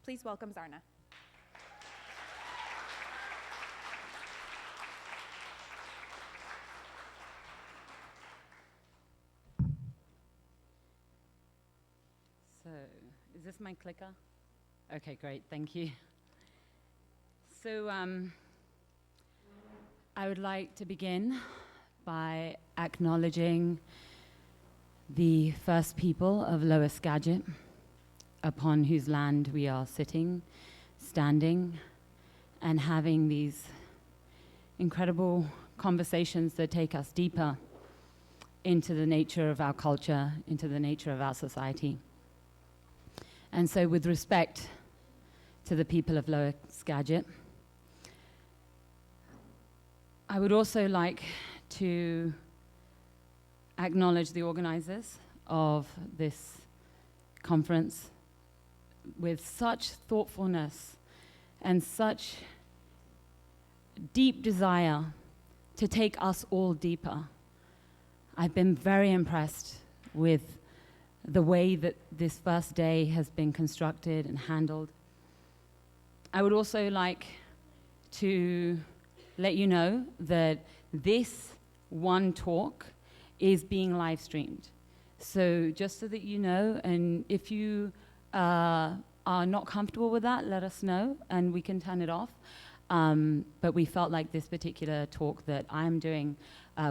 Please welcome Zarna. So, is this my clicker? Okay, great, thank you. So, I would like to begin by acknowledging the first people of Lower Skagit, upon whose land we are sitting, standing, and having these incredible conversations that take us deeper into the nature of our culture, into the nature of our society. And so with respect to the people of Lower Skagit, I would also like to acknowledge the organizers of this conference with such thoughtfulness and such deep desire to take us all deeper. I've been very impressed with the way that this first day has been constructed and handled. I would also like to let you know that this one talk is being live streamed. So just so that you know, and if you are not comfortable with that, let us know and we can turn it off. But we felt like this particular talk that I'm doing,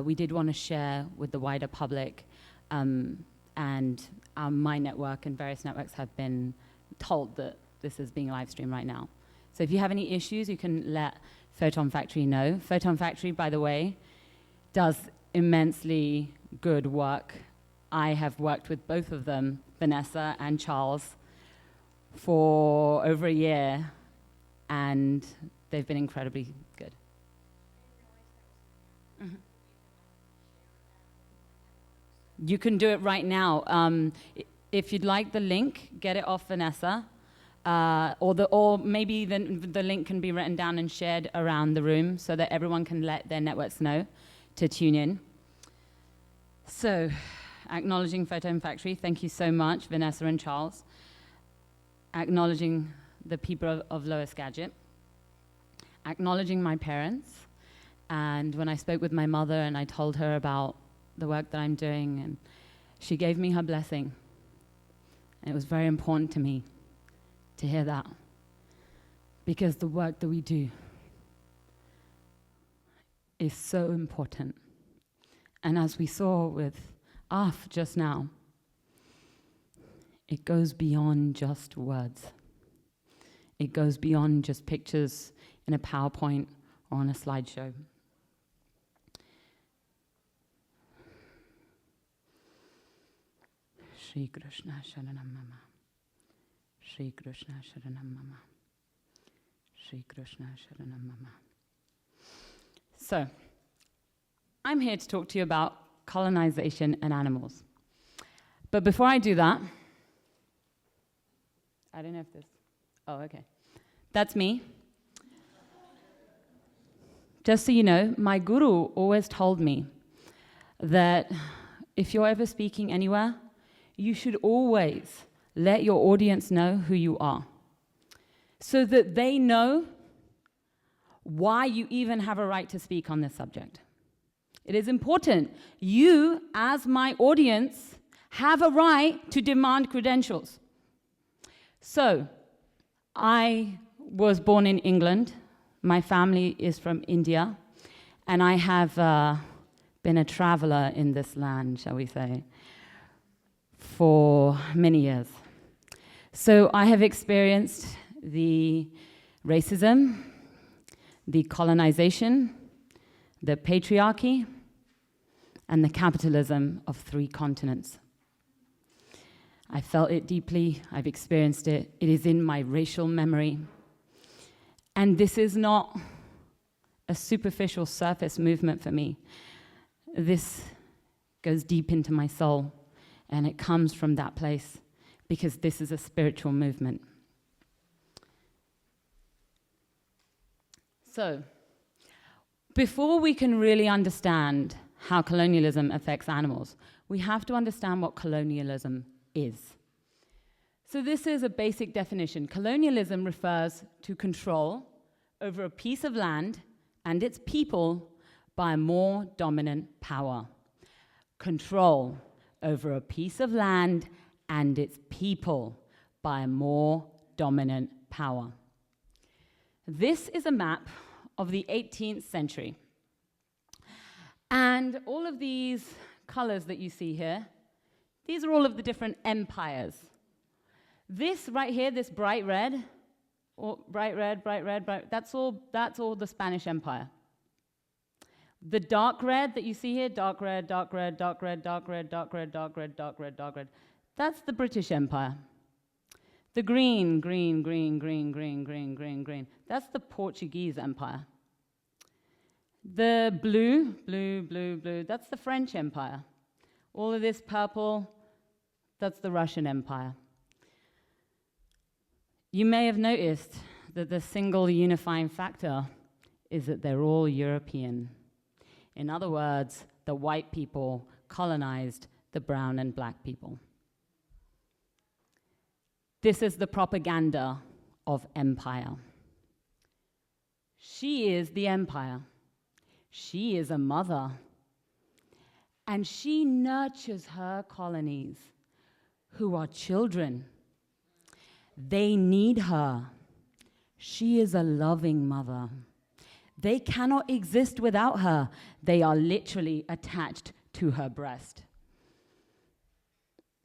we did want to share with the wider public, and my network and various networks have been told that this is being live streamed right now. So if you have any issues, you can let Photon Factory know. Photon Factory, by the way, does immensely good work. I have worked with both of them, Vanessa and Charles, for over a year, and they've been incredibly good. Mm-hmm. You can do it right now. If you'd like the link, get it off Vanessa, or maybe the link can be written down and shared around the room so that everyone can let their networks know to tune in. So, acknowledging Photon Factory, thank you so much, Vanessa and Charles. Acknowledging the people of Lower Skagit. Acknowledging my parents. And when I spoke with my mother and I told her about the work that I'm doing, and she gave me her blessing. And it was very important to me to hear that, because the work that we do is so important. And as we saw with Af just now, it goes beyond just words. It goes beyond just pictures in a PowerPoint or on a slideshow. Shri Krishna Sharanam Mama. Shri Krishna Sharanam Mama. Shri Krishna Sharanam Mama. So, I'm here to talk to you about colonization and animals. But before I do that, I don't know if this, oh, okay. That's me. Just so you know, my guru always told me that if you're ever speaking anywhere, you should always let your audience know who you are, so that they know why you even have a right to speak on this subject. It is important. You, as my audience, have a right to demand credentials. So, I was born in England. My family is from India, and I have been a traveler in this land, shall we say, for many years. So I have experienced the racism, the colonization, the patriarchy, and the capitalism of 3 continents. I felt it deeply, I've experienced it, it is in my racial memory. And this is not a superficial surface movement for me. This goes deep into my soul, and it comes from that place, because this is a spiritual movement. So, before we can really understand how colonialism affects animals, we have to understand what colonialism is. So this is a basic definition. Colonialism refers to control over a piece of land and its people by a more dominant power. Control over a piece of land and its people by a more dominant power. This is a map of the 18th century. And all of these colors that you see here, these are all of the different empires. This right here, this bright red, that's all the Spanish Empire. The dark red that you see here, dark red, dark red, dark red, dark red, dark red, dark red, dark red, dark red, that's the British Empire. The green, green, green, green, green, green, green, green, that's the Portuguese Empire. The blue, blue, blue, blue, that's the French Empire. All of this purple, that's the Russian Empire. You may have noticed that the single unifying factor is that they're all European. In other words, the white people colonized the brown and black people. This is the propaganda of empire. She is the empire. She is a mother. And she nurtures her colonies, who are children. They need her. She is a loving mother. They cannot exist without her. They are literally attached to her breast.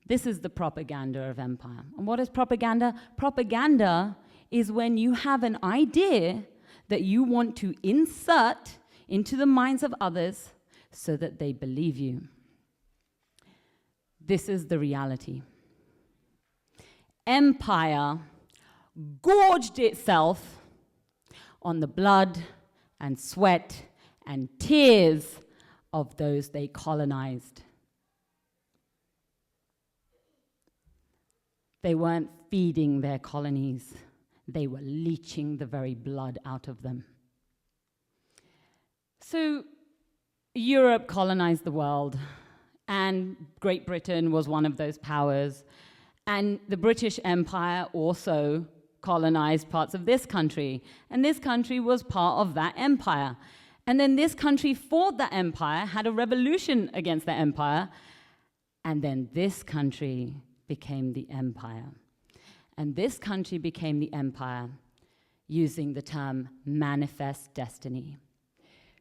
This is the propaganda of empire. And what is propaganda? Propaganda is when you have an idea that you want to insert into the minds of others so that they believe you. This is the reality. Empire gorged itself on the blood and sweat and tears of those they colonized. They weren't feeding their colonies. They were leeching the very blood out of them. So Europe colonized the world, and Great Britain was one of those powers. And the British Empire also colonized parts of this country. And this country was part of that empire. And then this country fought that empire, had a revolution against that empire, and then this country became the empire. And this country became the empire using the term manifest destiny.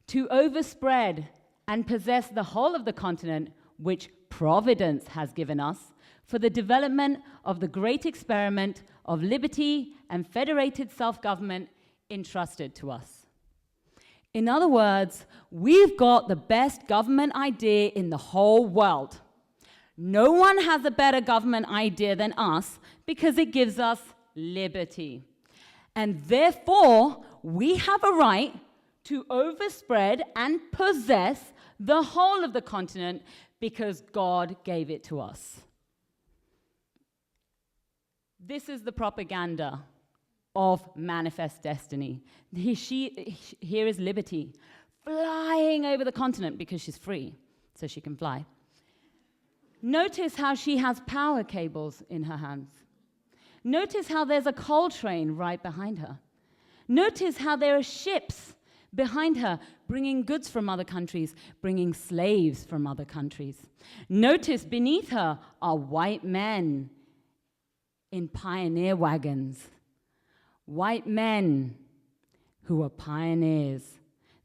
To overspread and possess the whole of the continent, which Providence has given us, for the development of the great experiment of liberty and federated self-government entrusted to us. In other words, we've got the best government idea in the whole world. No one has a better government idea than us because it gives us liberty. And therefore, we have a right to overspread and possess the whole of the continent because God gave it to us. This is the propaganda of manifest destiny. Here is liberty, flying over the continent because she's free, so she can fly. Notice how she has power cables in her hands. Notice how there's a coal train right behind her. Notice how there are ships behind her bringing goods from other countries, bringing slaves from other countries. Notice beneath her are white men in pioneer wagons. White men who are pioneers.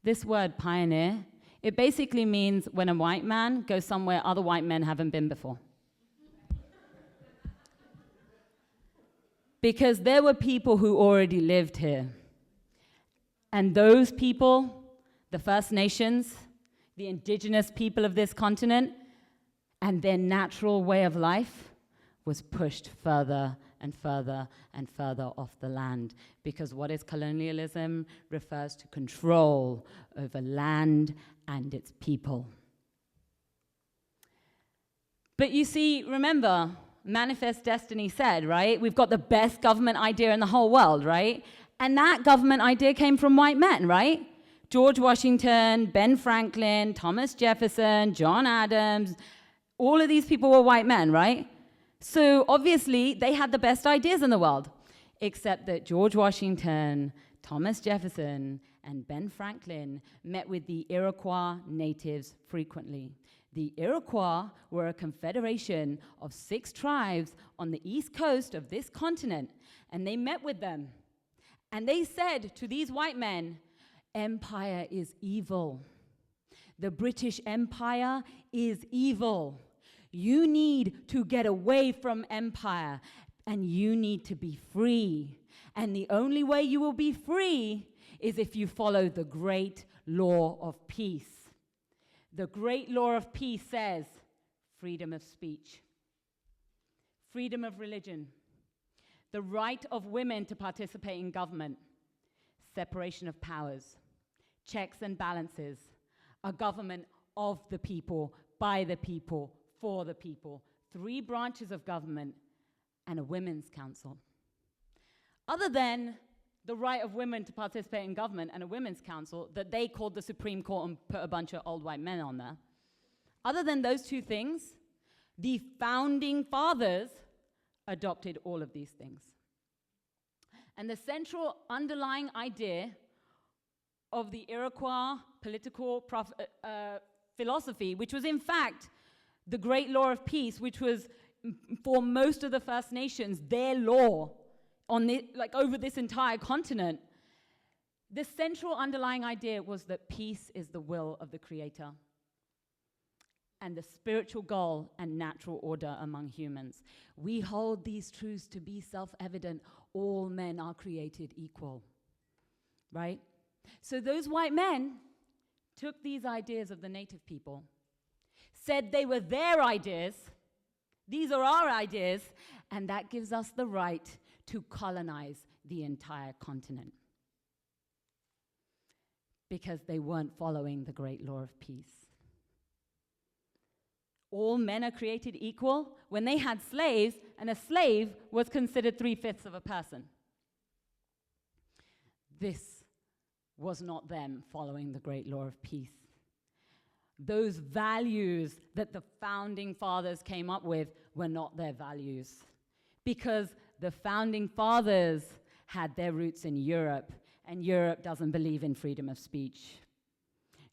This word pioneer, it basically means when a white man goes somewhere other white men haven't been before. Because there were people who already lived here. And those people, the First Nations, the indigenous people of this continent, and their natural way of life was pushed further and further and further off the land. Because what is colonialism? Refers to control over land and its people. But you see, remember, Manifest Destiny said, right? We've got the best government idea in the whole world, right? And that government idea came from white men, right? George Washington, Ben Franklin, Thomas Jefferson, John Adams, all of these people were white men, right? So obviously, they had the best ideas in the world, except that George Washington, Thomas Jefferson, and Ben Franklin met with the Iroquois natives frequently. The Iroquois were a confederation of 6 tribes on the east coast of this continent, and they met with them. And they said to these white men, empire is evil. The British Empire is evil. You need to get away from empire, and you need to be free. And the only way you will be free is if you follow the great law of peace. The great law of peace says freedom of speech, freedom of religion, the right of women to participate in government, separation of powers, checks and balances, a government of the people, by the people, for the people, 3 branches of government, and a women's council. Other than the right of women to participate in government and a women's council that they called the Supreme Court and put a bunch of old white men on there, other than those 2 things, the founding fathers adopted all of these things. And the central underlying idea of the Iroquois political philosophy, which was in fact the great law of peace, which was for most of the First Nations their law on over this entire continent, the central underlying idea was that peace is the will of the Creator and the spiritual goal and natural order among humans. We hold these truths to be self-evident. All men are created equal, right? So those white men took these ideas of the native people, said they were their ideas, these are our ideas, and that gives us the right to colonize the entire continent. Because they weren't following the great law of peace. All men are created equal when they had slaves, and a slave was considered 3/5 of a person. This was not them following the great law of peace. Those values that the founding fathers came up with were not their values, because the founding fathers had their roots in Europe, and Europe doesn't believe in freedom of speech.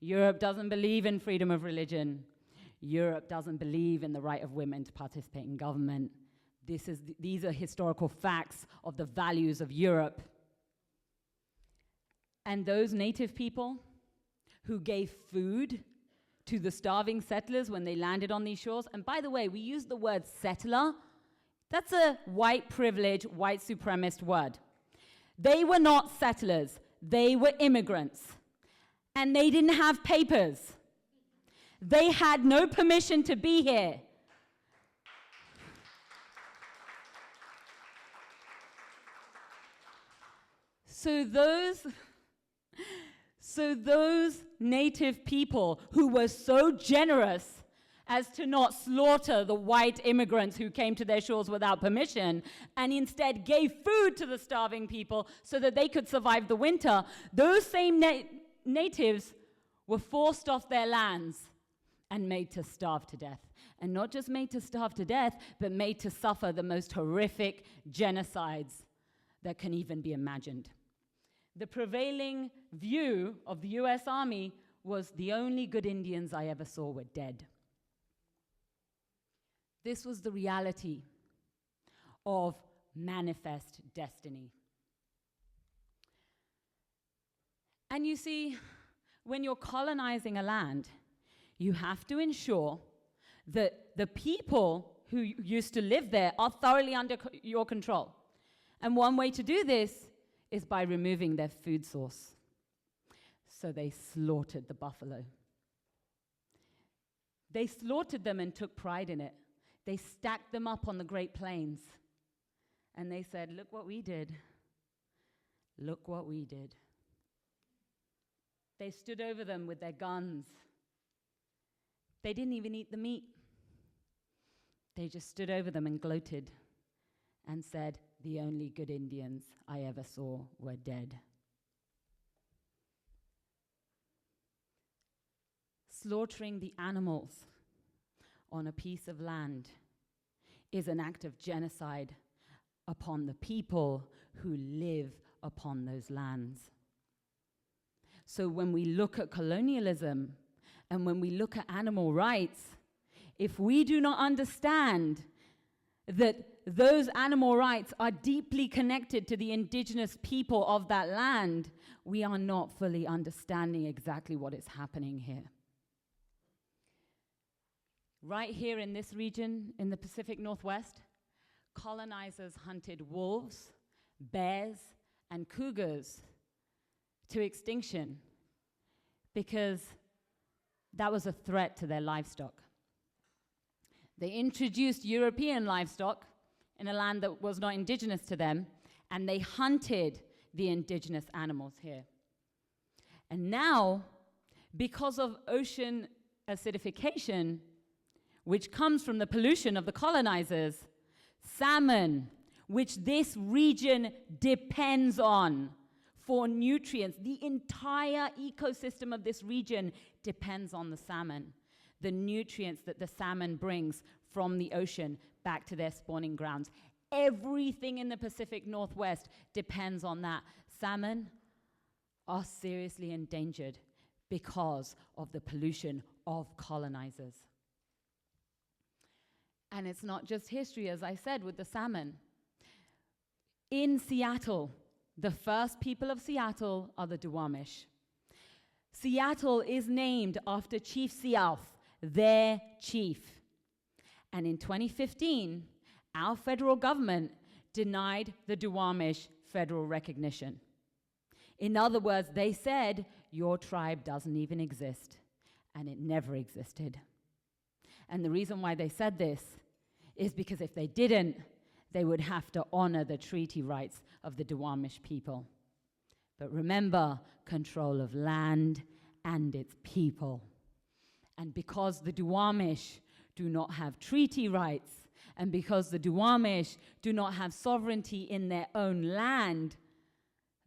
Europe doesn't believe in freedom of religion. Europe doesn't believe in the right of women to participate in government. These are historical facts of the values of Europe. And those native people who gave food to the starving settlers when they landed on these shores, and by the way, we use the word settler. That's a white privilege, white supremacist word. They were not settlers. They were immigrants. And they didn't have papers. They had no permission to be here. So those native people who were so generous as to not slaughter the white immigrants who came to their shores without permission, and instead gave food to the starving people so that they could survive the winter, those same natives were forced off their lands and made to starve to death. And not just made to starve to death, but made to suffer the most horrific genocides that can even be imagined. The prevailing view of the US Army was the only good Indians I ever saw were dead. This was the reality of manifest destiny. And you see, when you're colonizing a land, you have to ensure that the people who used to live there are thoroughly under your control. And one way to do this is by removing their food source. So they slaughtered the buffalo. They slaughtered them and took pride in it. They stacked them up on the Great Plains. And they said, look what we did. Look what we did. They stood over them with their guns. They didn't even eat the meat. They just stood over them and gloated and said, the only good Indians I ever saw were dead. Slaughtering the animals on a piece of land is an act of genocide upon the people who live upon those lands. So when we look at colonialism and when we look at animal rights, if we do not understand that those animal rights are deeply connected to the indigenous people of that land, we are not fully understanding exactly what is happening here. Right here in this region, in the Pacific Northwest, colonizers hunted wolves, bears, and cougars to extinction because that was a threat to their livestock. They introduced European livestock in a land that was not indigenous to them, and they hunted the indigenous animals here. And now, because of ocean acidification, which comes from the pollution of the colonizers, salmon, which this region depends on for nutrients, the entire ecosystem of this region depends on the salmon, the nutrients that the salmon brings from the ocean back to their spawning grounds. Everything in the Pacific Northwest depends on that. Salmon are seriously endangered because of the pollution of colonizers. And it's not just history, as I said, with the salmon. In Seattle, the first people of Seattle are the Duwamish. Seattle is named after Chief Sealth, their chief. And in 2015, our federal government denied the Duwamish federal recognition. In other words, they said, your tribe doesn't even exist, and it never existed. And the reason why they said this is because if they didn't, they would have to honor the treaty rights of the Duwamish people. But remember, control of land and its people. And because the Duwamish do not have treaty rights, and because the Duwamish do not have sovereignty in their own land,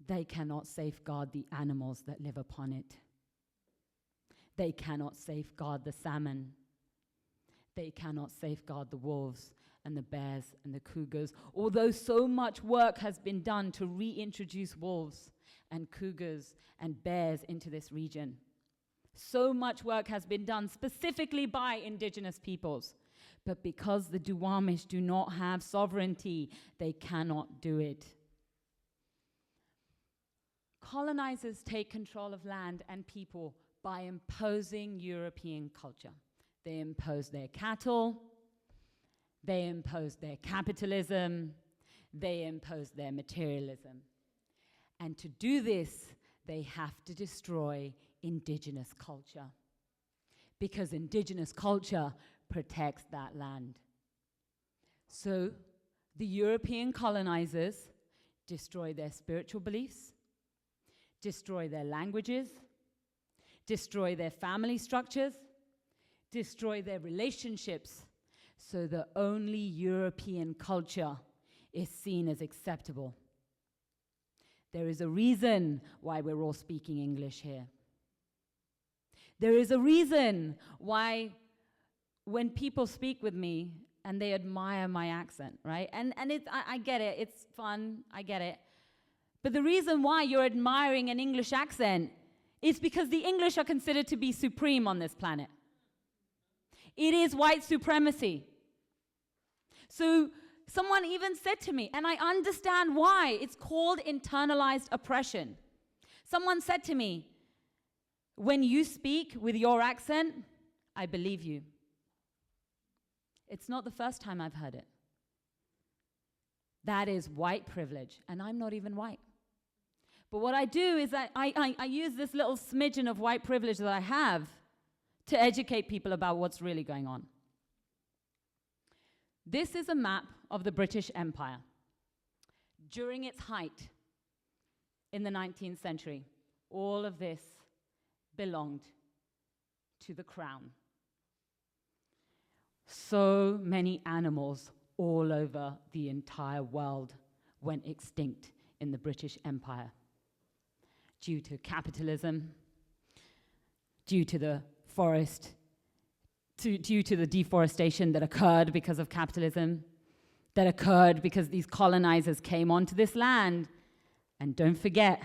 they cannot safeguard the animals that live upon it. They cannot safeguard the salmon. They cannot safeguard the wolves and the bears and the cougars, although so much work has been done to reintroduce wolves and cougars and bears into this region. So much work has been done specifically by indigenous peoples. But because the Duwamish do not have sovereignty, they cannot do it. Colonizers take control of land and people by imposing European culture. They impose their cattle, they impose their capitalism, they impose their materialism. And to do this, they have to destroy indigenous culture, because indigenous culture protects that land. So the European colonizers destroy their spiritual beliefs, destroy their languages, destroy their family structures, destroy their relationships, so that only European culture is seen as acceptable. There is a reason why we're all speaking English here. There is a reason why when people speak with me and they admire my accent, right? And I get it, it's fun, I get it. But the reason why you're admiring an English accent is because the English are considered to be supreme on this planet. It is white supremacy. So someone even said to me, and I understand why, it's called internalized oppression. Someone said to me, when you speak with your accent, I believe you. It's not the first time I've heard it. That is white privilege, and I'm not even white. But what I do is I use this little smidgen of white privilege that I have to educate people about what's really going on. This is a map of the British Empire. During its height in the 19th century, all of this belonged to the crown. So many animals all over the entire world went extinct in the British Empire due to capitalism, due to the forest, due to the deforestation that occurred because of capitalism, that occurred because these colonizers came onto this land. And don't forget,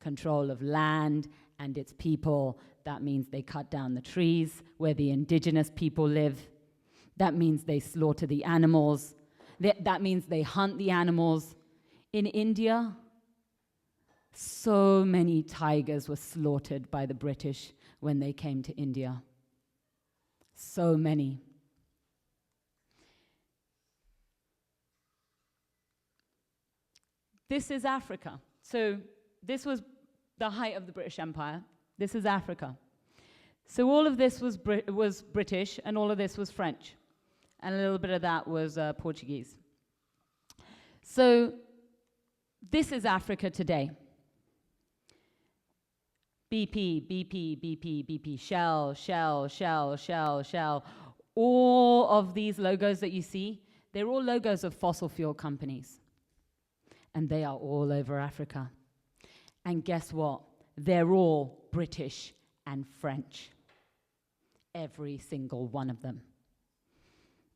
control of land and its people. That means they cut down the trees where the indigenous people live. That means they slaughter the animals. That means they hunt the animals. In India, so many tigers were slaughtered by the British when they came to India. So many. This is Africa. So this was the height of the British Empire. This is Africa. So all of this was British, and all of this was French. And a little bit of that was Portuguese. So this is Africa today. BP, BP, BP, BP, Shell, Shell, Shell, Shell, Shell. All of these logos that you see, they're all logos of fossil fuel companies. And they are all over Africa. And guess what? They're all British and French. Every single one of them.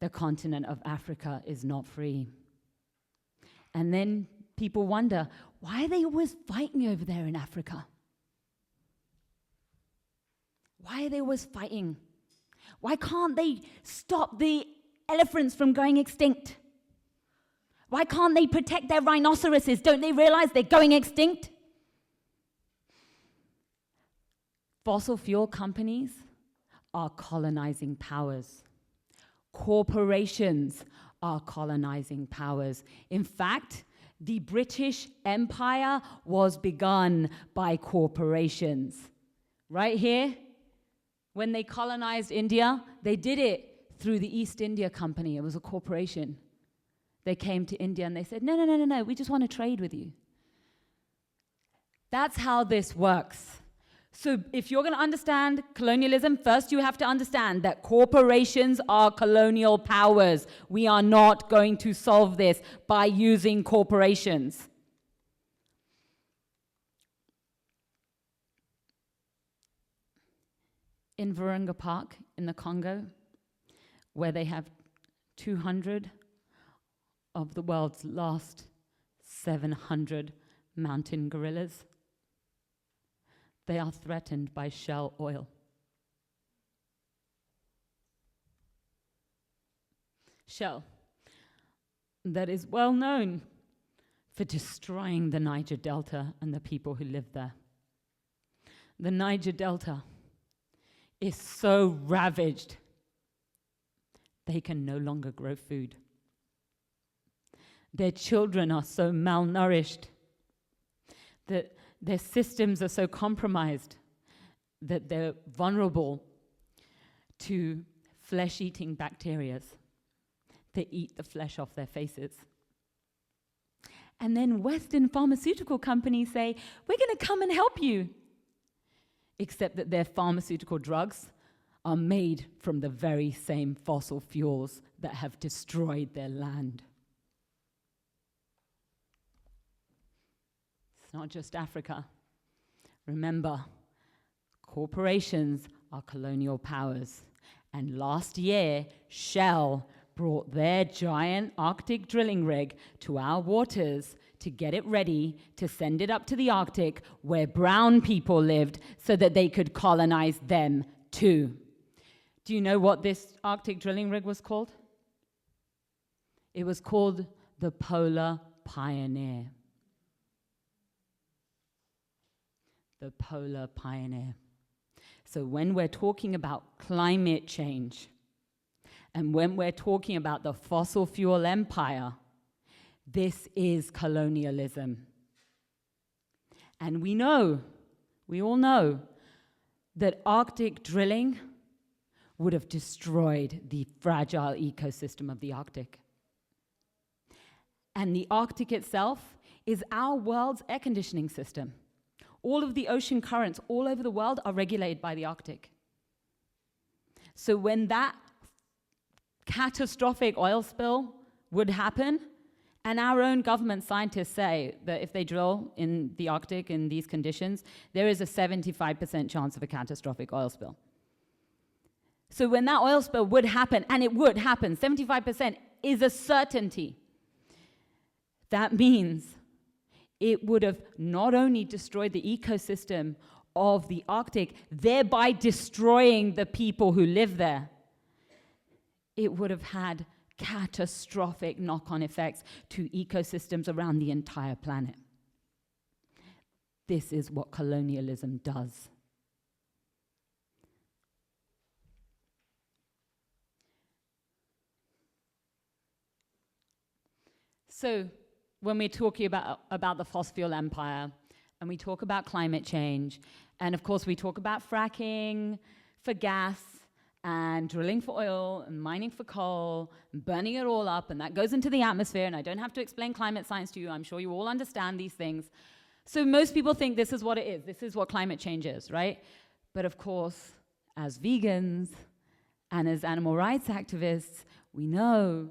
The continent of Africa is not free. And then people wonder, why are they always fighting over there in Africa? Why are they always fighting? Why can't they stop the elephants from going extinct? Why can't they protect their rhinoceroses? Don't they realize they're going extinct? Fossil fuel companies are colonizing powers. Corporations are colonizing powers. In fact, the British Empire was begun by corporations. Right here, when they colonized India, they did it through the East India Company. It was a corporation. They came to India and they said, no, no, no, no, no, we just want to trade with you. That's how this works. So if you're going to understand colonialism, first you have to understand that corporations are colonial powers. We are not going to solve this by using corporations. In Virunga Park in the Congo, where they have 200 of the world's last 700 mountain gorillas, they are threatened by Shell oil. Shell, that is well known for destroying the Niger Delta and the people who live there. The Niger Delta is so ravaged, they can no longer grow food. Their children are so malnourished that their systems are so compromised that they're vulnerable to flesh-eating bacteria. They eat the flesh off their faces. And then Western pharmaceutical companies say, we're going to come and help you. Except that their pharmaceutical drugs are made from the very same fossil fuels that have destroyed their land. It's not just Africa. Remember, corporations are colonial powers. And last year, Shell brought their giant Arctic drilling rig to our waters to get it ready to send it up to the Arctic where brown people lived so that they could colonize them too. Do you know what this Arctic drilling rig was called? It was called the Polar Pioneer. The Polar Pioneer. So when we're talking about climate change, and when we're talking about the fossil fuel empire, this is colonialism. And we all know, that Arctic drilling would have destroyed the fragile ecosystem of the Arctic. And the Arctic itself is our world's air conditioning system. All of the ocean currents all over the world are regulated by the Arctic. So when that catastrophic oil spill would happen, and our own government scientists say that if they drill in the Arctic in these conditions, there is a 75% chance of a catastrophic oil spill. So when that oil spill would happen, and it would happen, 75% is a certainty. That means it would have not only destroyed the ecosystem of the Arctic, thereby destroying the people who live there, it would have had catastrophic knock-on effects to ecosystems around the entire planet. This is what colonialism does. So, when we're talking about the fossil fuel empire, and we talk about climate change, and of course we talk about fracking for gas, and drilling for oil, and mining for coal, and burning it all up, and that goes into the atmosphere, and I don't have to explain climate science to you, I'm sure you all understand these things. So most people think this is what it is, this is what climate change is, right? But of course, as vegans, and as animal rights activists, we know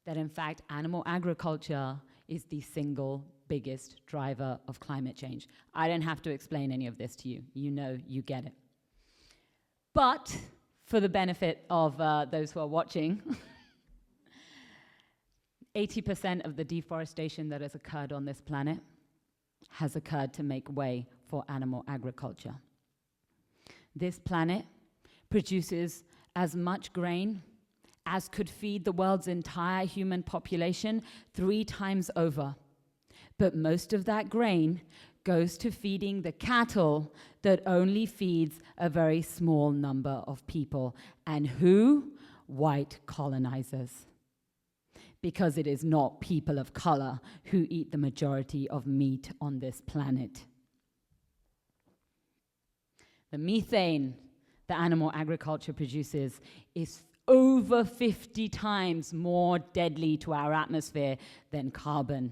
that in fact animal agriculture is the single biggest driver of climate change. I don't have to explain any of this to you. You know, you get it. But for the benefit of those who are watching, 80% of the deforestation that has occurred on this planet has occurred to make way for animal agriculture. This planet produces as much grain as could feed the world's entire human population 3 times over. But most of that grain goes to feeding the cattle that only feeds a very small number of people. And who? White colonizers. Because it is not people of color who eat the majority of meat on this planet. The methane that animal agriculture produces is over 50 times more deadly to our atmosphere than carbon.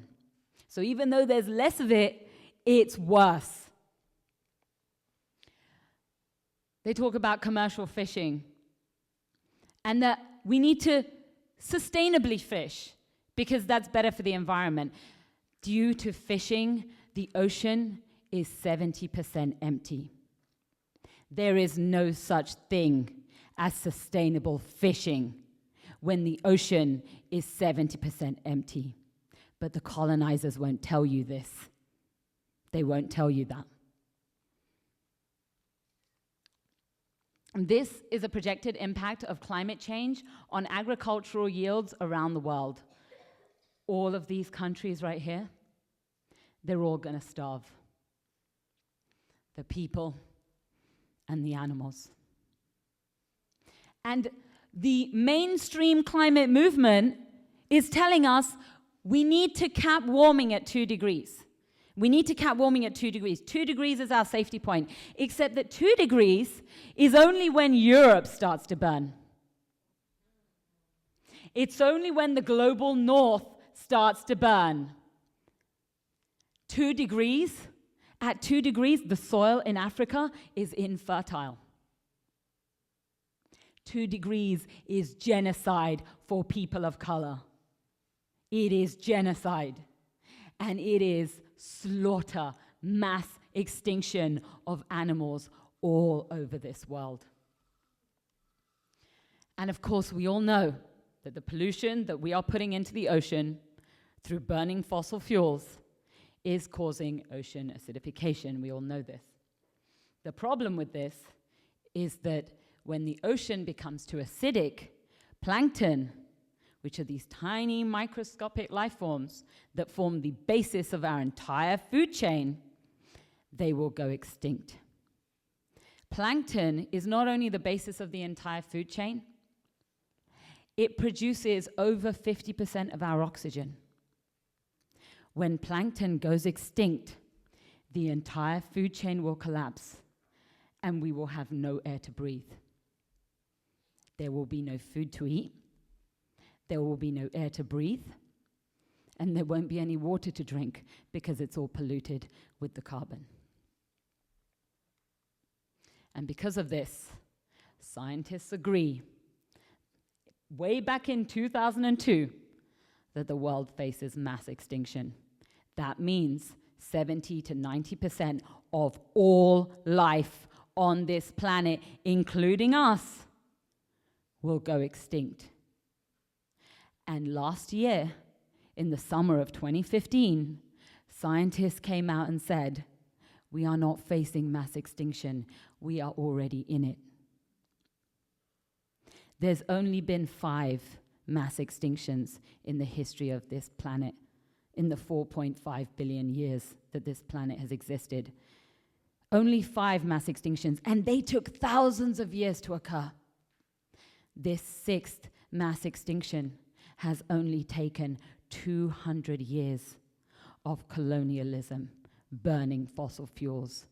So even though there's less of it, it's worse. They talk about commercial fishing and that we need to sustainably fish because that's better for the environment. Due to fishing, the ocean is 70% empty. There is no such thing as sustainable fishing when the ocean is 70% empty. But the colonizers won't tell you this. They won't tell you that. And this is a projected impact of climate change on agricultural yields around the world. All of these countries right here, they're all going to starve. The people and the animals. And the mainstream climate movement is telling us we need to cap warming at 2 degrees. We need to cap warming at 2 degrees. 2 degrees is our safety point, except that 2 degrees is only when Europe starts to burn. It's only when the global north starts to burn. 2 degrees, at 2 degrees, the soil in Africa is infertile. 2 degrees is genocide for people of color. It is genocide. And it is slaughter, mass extinction of animals all over this world. And of course, we all know that the pollution that we are putting into the ocean through burning fossil fuels is causing ocean acidification. We all know this. The problem with this is that when the ocean becomes too acidic, plankton, which are these tiny microscopic life forms that form the basis of our entire food chain, they will go extinct. Plankton is not only the basis of the entire food chain, it produces over 50% of our oxygen. When plankton goes extinct, the entire food chain will collapse and we will have no air to breathe. There will be no food to eat, there will be no air to breathe, and there won't be any water to drink because it's all polluted with the carbon. And because of this, scientists agree, way back in 2002, that the world faces mass extinction. That means 70 to 90% of all life on this planet, including us, will go extinct. And last year, In the summer of 2015, scientists came out and said, we are not facing mass extinction, we are already in it. There's only been 5 mass extinctions in the history of this planet, in the 4.5 billion years that this planet has existed. Only 5 mass extinctions, and they took thousands of years to occur. This 6th mass extinction has only taken 200 years of colonialism, burning fossil fuels,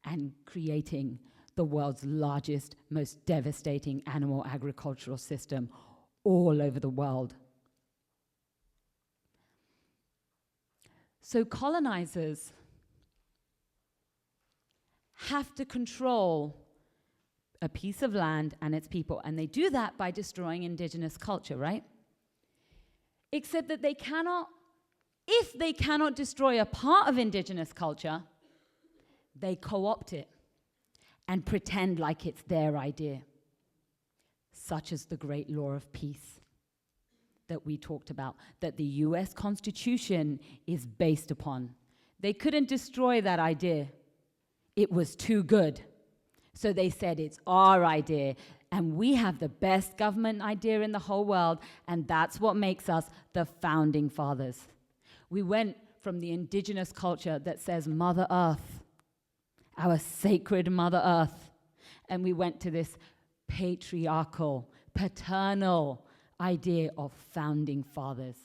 and creating the world's largest, most devastating animal agricultural system all over the world. So colonizers have to control a piece of land and its people, and they do that by destroying indigenous culture, right? Except that they cannot, if they cannot destroy a part of indigenous culture, they co-opt it and pretend like it's their idea, such as the great law of peace that we talked about, that the US Constitution is based upon. They couldn't destroy that idea. It was too good. So they said, it's our idea, and we have the best government idea in the whole world, and that's what makes us the founding fathers. We went from the indigenous culture that says Mother Earth, our sacred Mother Earth, and we went to this patriarchal, paternal idea of founding fathers.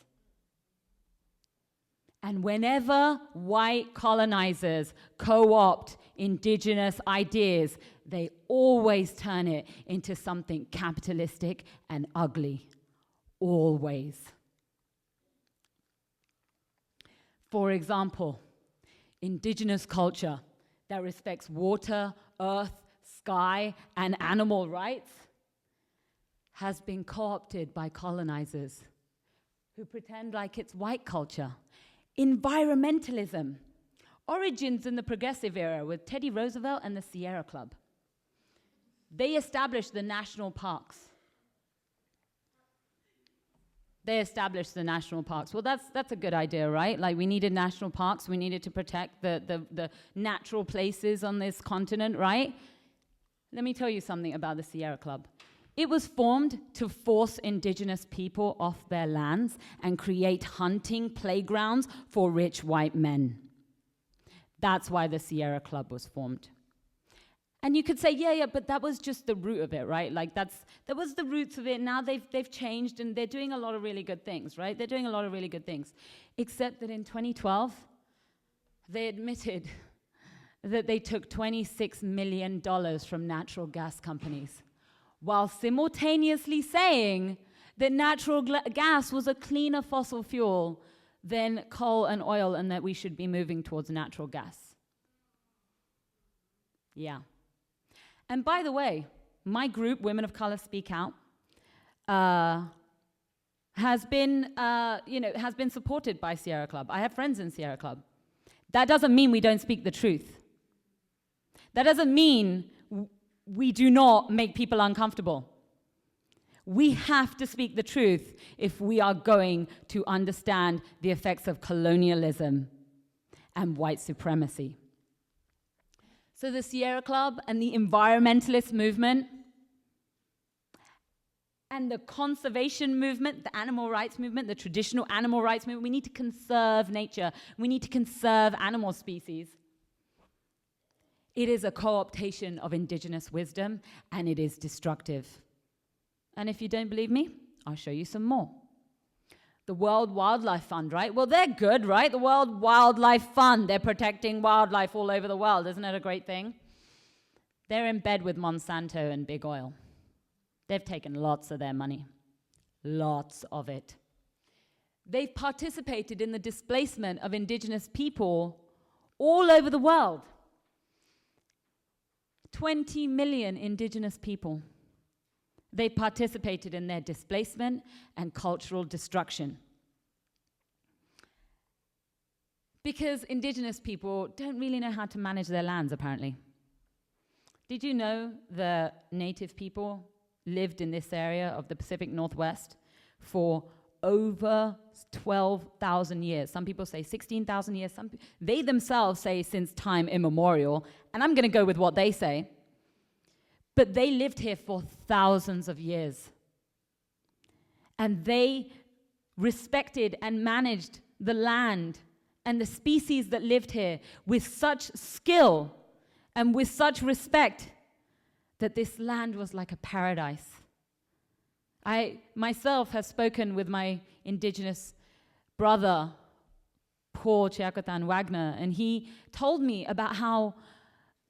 And whenever white colonizers co-opt indigenous ideas, they always turn it into something capitalistic and ugly. Always. For example, indigenous culture that respects water, earth, sky, and animal rights has been co-opted by colonizers who pretend like it's white culture. Environmentalism, origins in the progressive era with Teddy Roosevelt and the Sierra Club. They established the national parks. Well, that's a good idea, right? Like, we needed national parks. We needed to protect the natural places on this continent, right? Let me tell you something about the Sierra Club. It was formed to force indigenous people off their lands and create hunting playgrounds for rich white men. That's why the Sierra Club was formed. And you could say, yeah, but that was just the root of it, right? Like, that was the roots of it. Now they've changed, and they're doing a lot of really good things, right? They're doing a lot of really good things. Except that in 2012, they admitted that they took $26 million from natural gas companies, while simultaneously saying that natural gas was a cleaner fossil fuel than coal and oil, and that we should be moving towards natural gas. Yeah. And by the way, my group, Women of Color Speak Out, has been supported by Sierra Club. I have friends in Sierra Club. That doesn't mean we don't speak the truth. That doesn't mean we do not make people uncomfortable. We have to speak the truth if we are going to understand the effects of colonialism and white supremacy. So the Sierra Club and the environmentalist movement and the conservation movement, the animal rights movement, the traditional animal rights movement, we need to conserve nature. We need to conserve animal species. It is a co-optation of indigenous wisdom, and it is destructive. And if you don't believe me, I'll show you some more. The World Wildlife Fund, right? Well, they're good, right? The World Wildlife Fund, they're protecting wildlife all over the world. Isn't it a great thing? They're in bed with Monsanto and Big Oil. They've taken lots of their money. Lots of it. They've participated in the displacement of indigenous people all over the world. 20 million indigenous people. They participated in their displacement and cultural destruction. Because indigenous people don't really know how to manage their lands, apparently. Did you know the native people lived in this area of the Pacific Northwest for over 12,000 years. Some people say 16,000 years. They themselves say since time immemorial, and I'm going to go with what they say. But they lived here for thousands of years. And they respected and managed the land and the species that lived here with such skill and with such respect that this land was like a paradise. I myself have spoken with my indigenous brother, Paul Chiakotan Wagner, and he told me about how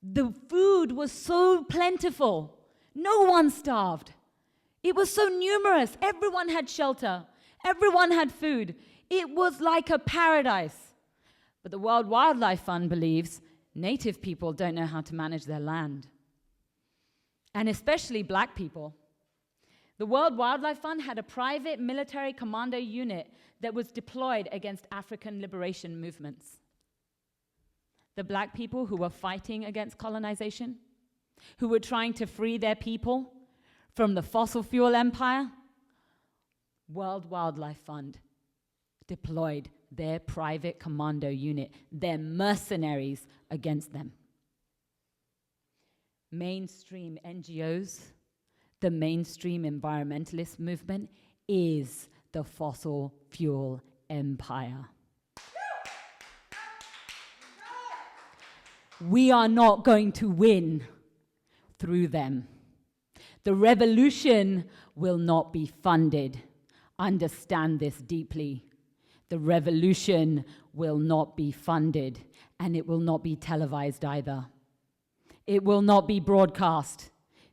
the food was so plentiful. No one starved. It was so numerous. Everyone had shelter. Everyone had food. It was like a paradise. But the World Wildlife Fund believes native people don't know how to manage their land, and especially black people. The World Wildlife Fund had a private military commando unit that was deployed against African liberation movements. The black people who were fighting against colonization, who were trying to free their people from the fossil fuel empire, World Wildlife Fund deployed their private commando unit, their mercenaries, against them. Mainstream NGOs, the mainstream environmentalist movement, is the fossil fuel empire. We are not going to win through them. The revolution will not be funded. Understand this deeply. The revolution will not be funded, and it will not be televised either. It will not be broadcast,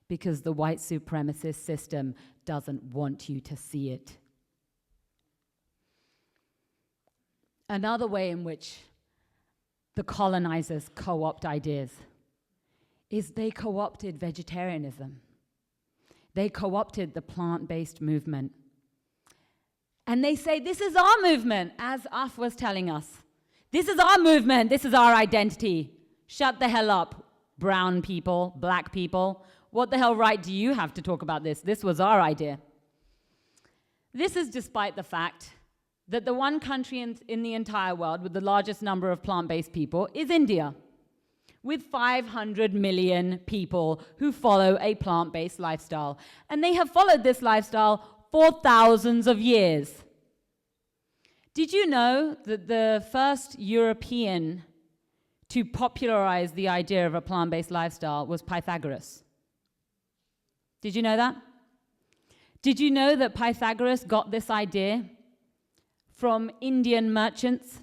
because the white supremacist system doesn't want you to see it. Another way in which the colonizers co-opt ideas is they co-opted vegetarianism. They co-opted the plant-based movement. And they say, this is our movement, as Af was telling us. This is our movement, this is our identity. Shut the hell up, brown people, black people. What the hell right do you have to talk about this? This was our idea. This is despite the fact that the one country in the entire world with the largest number of plant-based people is India, with 500 million people who follow a plant-based lifestyle. And they have followed this lifestyle for thousands of years. Did you know that the first European to popularize the idea of a plant-based lifestyle was Pythagoras? Did you know that? Did you know that Pythagoras got this idea from Indian merchants?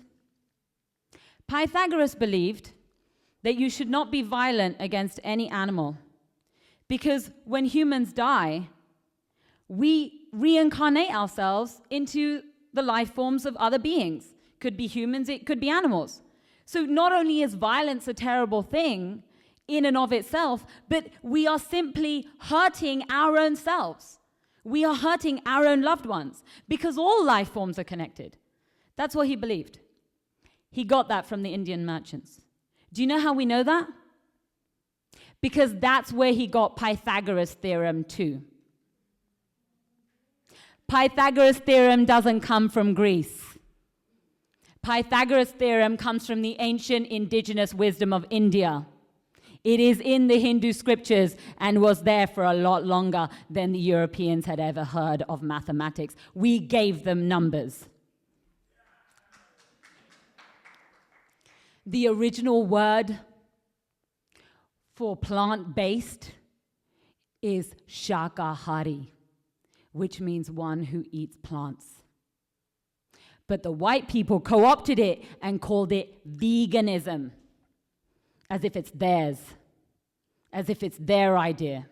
Pythagoras believed that you should not be violent against any animal, because when humans die, we reincarnate ourselves into the life forms of other beings. Could be humans, it could be animals. So not only is violence a terrible thing in and of itself, but we are simply hurting our own selves. We are hurting our own loved ones, because all life forms are connected. That's what he believed. He got that from the Indian merchants. Do you know how we know that? Because that's where he got Pythagoras' theorem too. Pythagoras' theorem doesn't come from Greece. Pythagoras' theorem comes from the ancient indigenous wisdom of India. It is in the Hindu scriptures and was there for a lot longer than the Europeans had ever heard of mathematics. We gave them numbers. The original word for plant-based is shakahari, which means one who eats plants. But the white people co-opted it and called it veganism, as if it's theirs, as if it's their idea.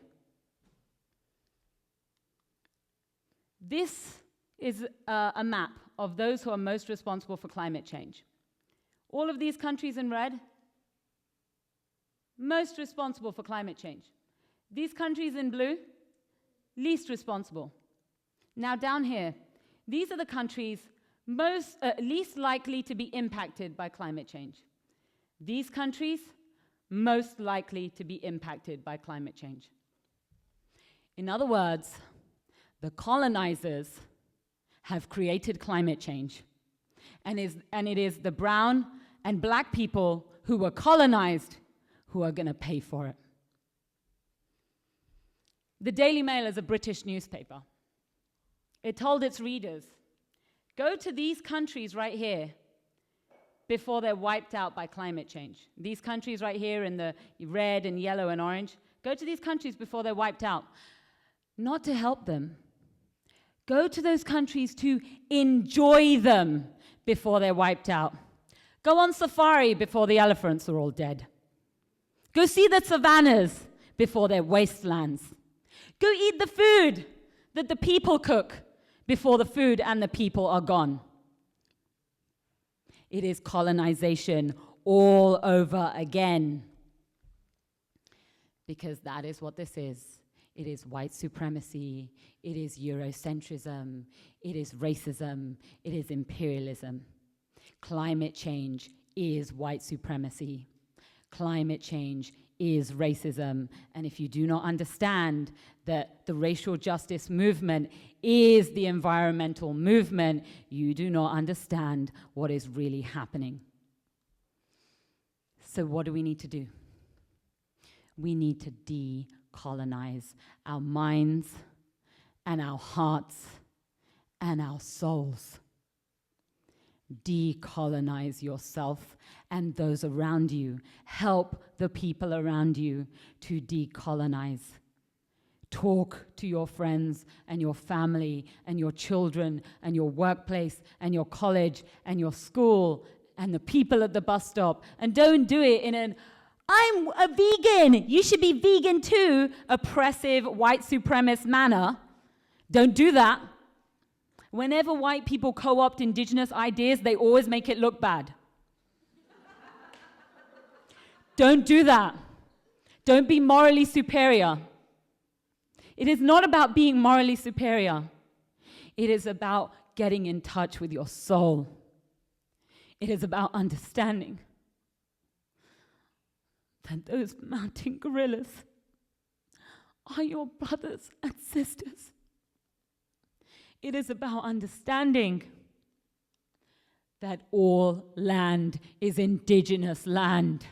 This is a map of those who are most responsible for climate change. All of these countries in red, most responsible for climate change. These countries in blue, least responsible. Now down here, these are the countries least likely to be impacted by climate change. These countries, most likely to be impacted by climate change. In other words, the colonizers have created climate change. And it is the brown and black people who were colonized who are going to pay for it. The Daily Mail is a British newspaper. It told its readers, go to these countries right here before they're wiped out by climate change. These countries right here in the red and yellow and orange, go to these countries before they're wiped out. Not to help them. Go to those countries to enjoy them before they're wiped out. Go on safari before the elephants are all dead. Go see the savannas before they're wastelands. Go eat the food that the people cook before the food and the people are gone. It is colonization all over again. Because that is what this is. It is white supremacy, it is Eurocentrism, it is racism, it is imperialism. Climate change is white supremacy. Climate change is racism. And if you do not understand that the racial justice movement is the environmental movement, you do not understand what is really happening. So what do we need to do? We need to decolonize our minds and our hearts and our souls. Decolonize yourself and those around you. Help the people around you to decolonize. Talk to your friends and your family and your children and your workplace and your college and your school and the people at the bus stop. And don't do it in an I'm a vegan, you should be vegan too, oppressive white supremacist manner. Don't do that. Whenever white people co-opt indigenous ideas, they always make it look bad. Don't do that. Don't be morally superior. It is not about being morally superior. It is about getting in touch with your soul. It is about understanding that those mountain gorillas are your brothers and sisters. It is about understanding that all land is indigenous land.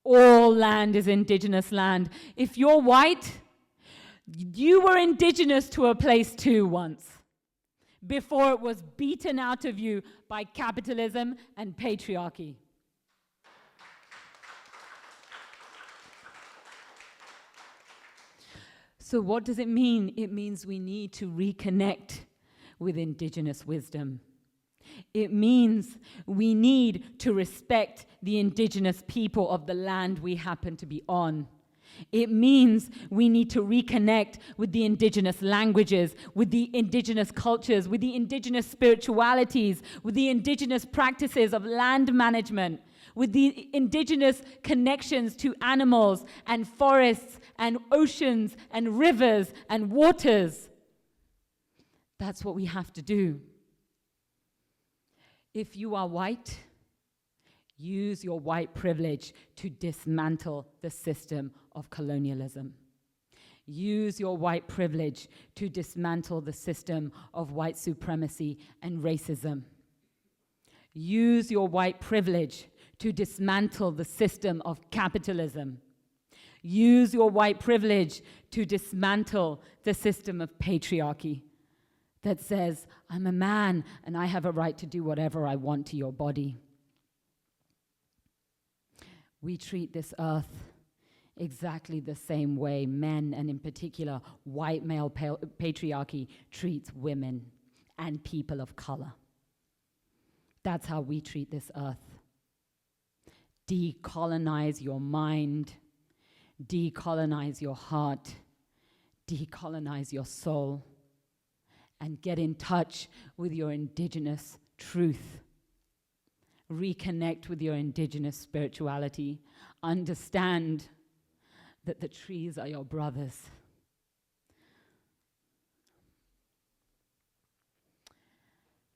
All land is indigenous land. If you're white, you were indigenous to a place too once, before it was beaten out of you by capitalism and patriarchy. So what does it mean? It means we need to reconnect with indigenous wisdom. It means we need to respect the indigenous people of the land we happen to be on. It means we need to reconnect with the indigenous languages, with the indigenous cultures, with the indigenous spiritualities, with the indigenous practices of land management, with the indigenous connections to animals and forests and oceans and rivers and waters. That's what we have to do. If you are white, use your white privilege to dismantle the system of colonialism. Use your white privilege to dismantle the system of white supremacy and racism. Use your white privilege to dismantle the system of capitalism. Use your white privilege to dismantle the system of patriarchy that says, I'm a man and I have a right to do whatever I want to your body. We treat this earth exactly the same way men, and in particular, white male patriarchy treats women and people of color. That's how we treat this earth. Decolonize your mind, decolonize your heart, decolonize your soul, and get in touch with your indigenous truth. Reconnect with your indigenous spirituality. Understand that the trees are your brothers.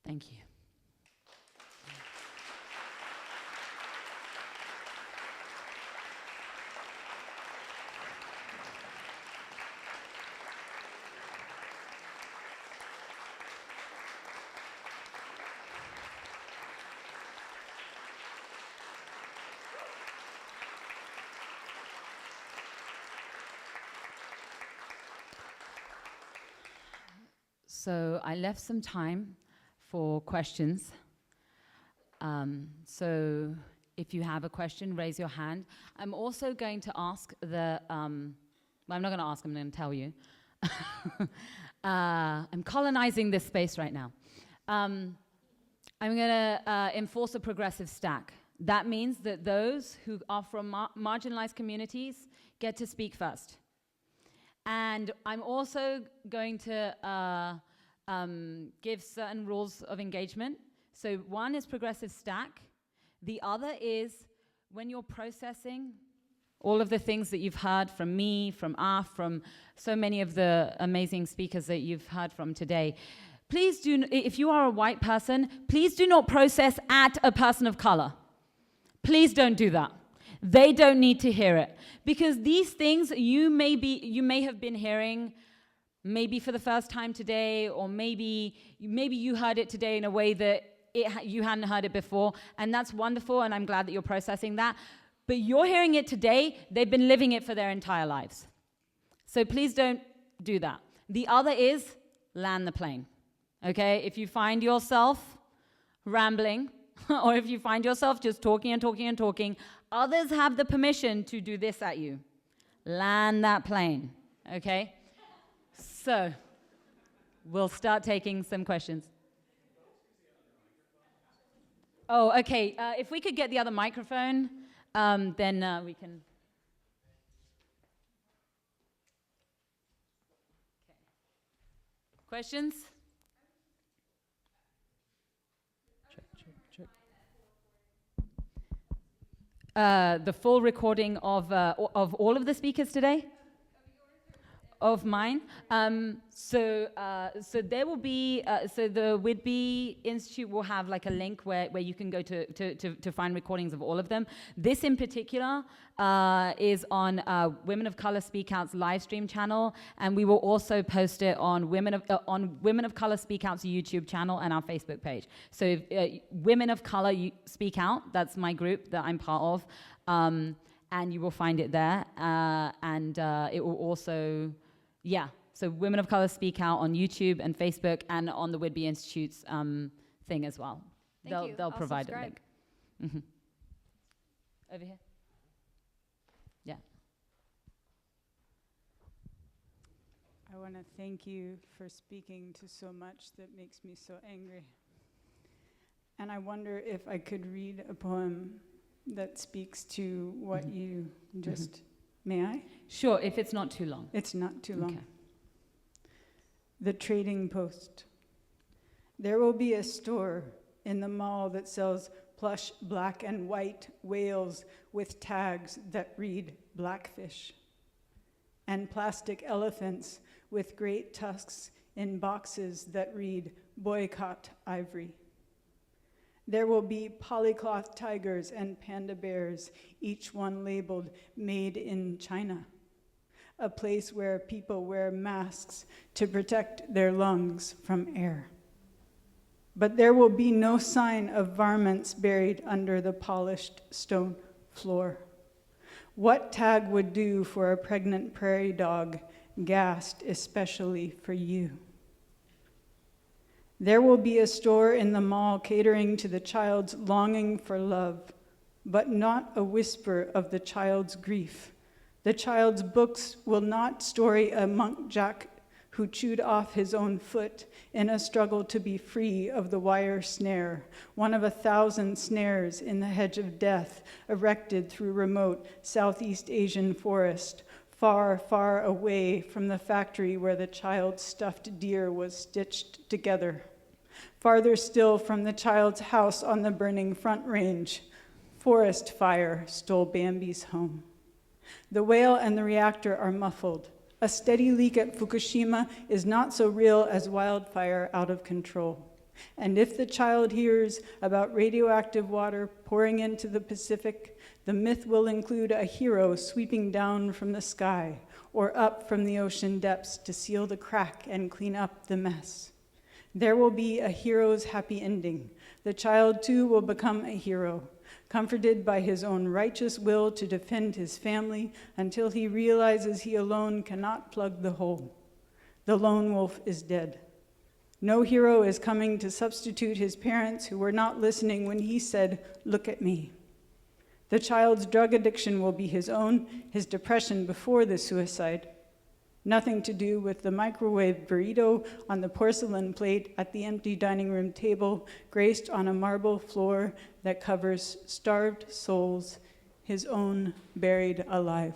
Thank you. So I left some time for questions. So if you have a question, raise your hand. I'm also going to ask the, well, I'm not going to ask, I'm going to tell you. I'm colonizing this space right now. I'm going to enforce a progressive stack. That means that those who are from marginalized communities get to speak first. And I'm also going to give certain rules of engagement. So one is progressive stack. The other is when you're processing all of the things that you've heard from me, from Af, from so many of the amazing speakers that you've heard from today. Please do, if you are a white person, please do not process at a person of color. Please don't do that. They don't need to hear it. Because these things you may have been hearing maybe for the first time today, or maybe you heard it today in a way that you hadn't heard it before, and that's wonderful, and I'm glad that you're processing that. But you're hearing it today, they've been living it for their entire lives. So please don't do that. The other is land the plane. Okay? If you find yourself rambling, or if you find yourself just talking and talking and talking, others have the permission to do this at you. Land that plane, okay? So, we'll start taking some questions. Oh, okay, if we could get the other microphone, then we can... Okay. Questions? The full recording of all of the speakers today? Of mine. So there will be, so the Whidbey Institute will have like a link where you can go to find recordings of all of them. This in particular is on Women of Color Speak Out's live stream channel, and we will also post it on Women of Color Speak Out's YouTube channel and our Facebook page. So Women of Color Speak Out, that's my group that I'm part of, and you will find it there, and it will also... Yeah, so Women of Color Speak Out on YouTube and Facebook, and on the Whidbey Institute's thing as well. They'll provide a link. Mm-hmm. Over here. Yeah. I want to thank you for speaking to so much that makes me so angry. And I wonder if I could read a poem that speaks to what you just... Mm-hmm. May I? Sure, if it's not too long. It's not too long. Okay. The Trading Post. There will be a store in the mall that sells plush black and white whales with tags that read Blackfish, and plastic elephants with great tusks in boxes that read Boycott Ivory. There will be polycloth tigers and panda bears, each one labeled Made in China, a place where people wear masks to protect their lungs from air. But there will be no sign of varmints buried under the polished stone floor. What tag would do for a pregnant prairie dog, gassed especially for you? There will be a store in the mall catering to the child's longing for love, but not a whisper of the child's grief. The child's books will not story a monk Jack who chewed off his own foot in a struggle to be free of the wire snare, one of 1,000 snares in the hedge of death erected through remote Southeast Asian forest, far, far away from the factory where the child's stuffed deer was stitched together. Farther still from the child's house on the burning Front Range, forest fire stole Bambi's home. The whale and the reactor are muffled. A steady leak at Fukushima is not so real as wildfire out of control. And if the child hears about radioactive water pouring into the Pacific, the myth will include a hero sweeping down from the sky or up from the ocean depths to seal the crack and clean up the mess. There will be a hero's happy ending. The child, too, will become a hero, comforted by his own righteous will to defend his family until he realizes he alone cannot plug the hole. The lone wolf is dead. No hero is coming to substitute his parents who were not listening when he said, "Look at me." The child's drug addiction will be his own, his depression before the suicide. Nothing to do with the microwave burrito on the porcelain plate at the empty dining room table, graced on a marble floor that covers starved souls, his own buried alive.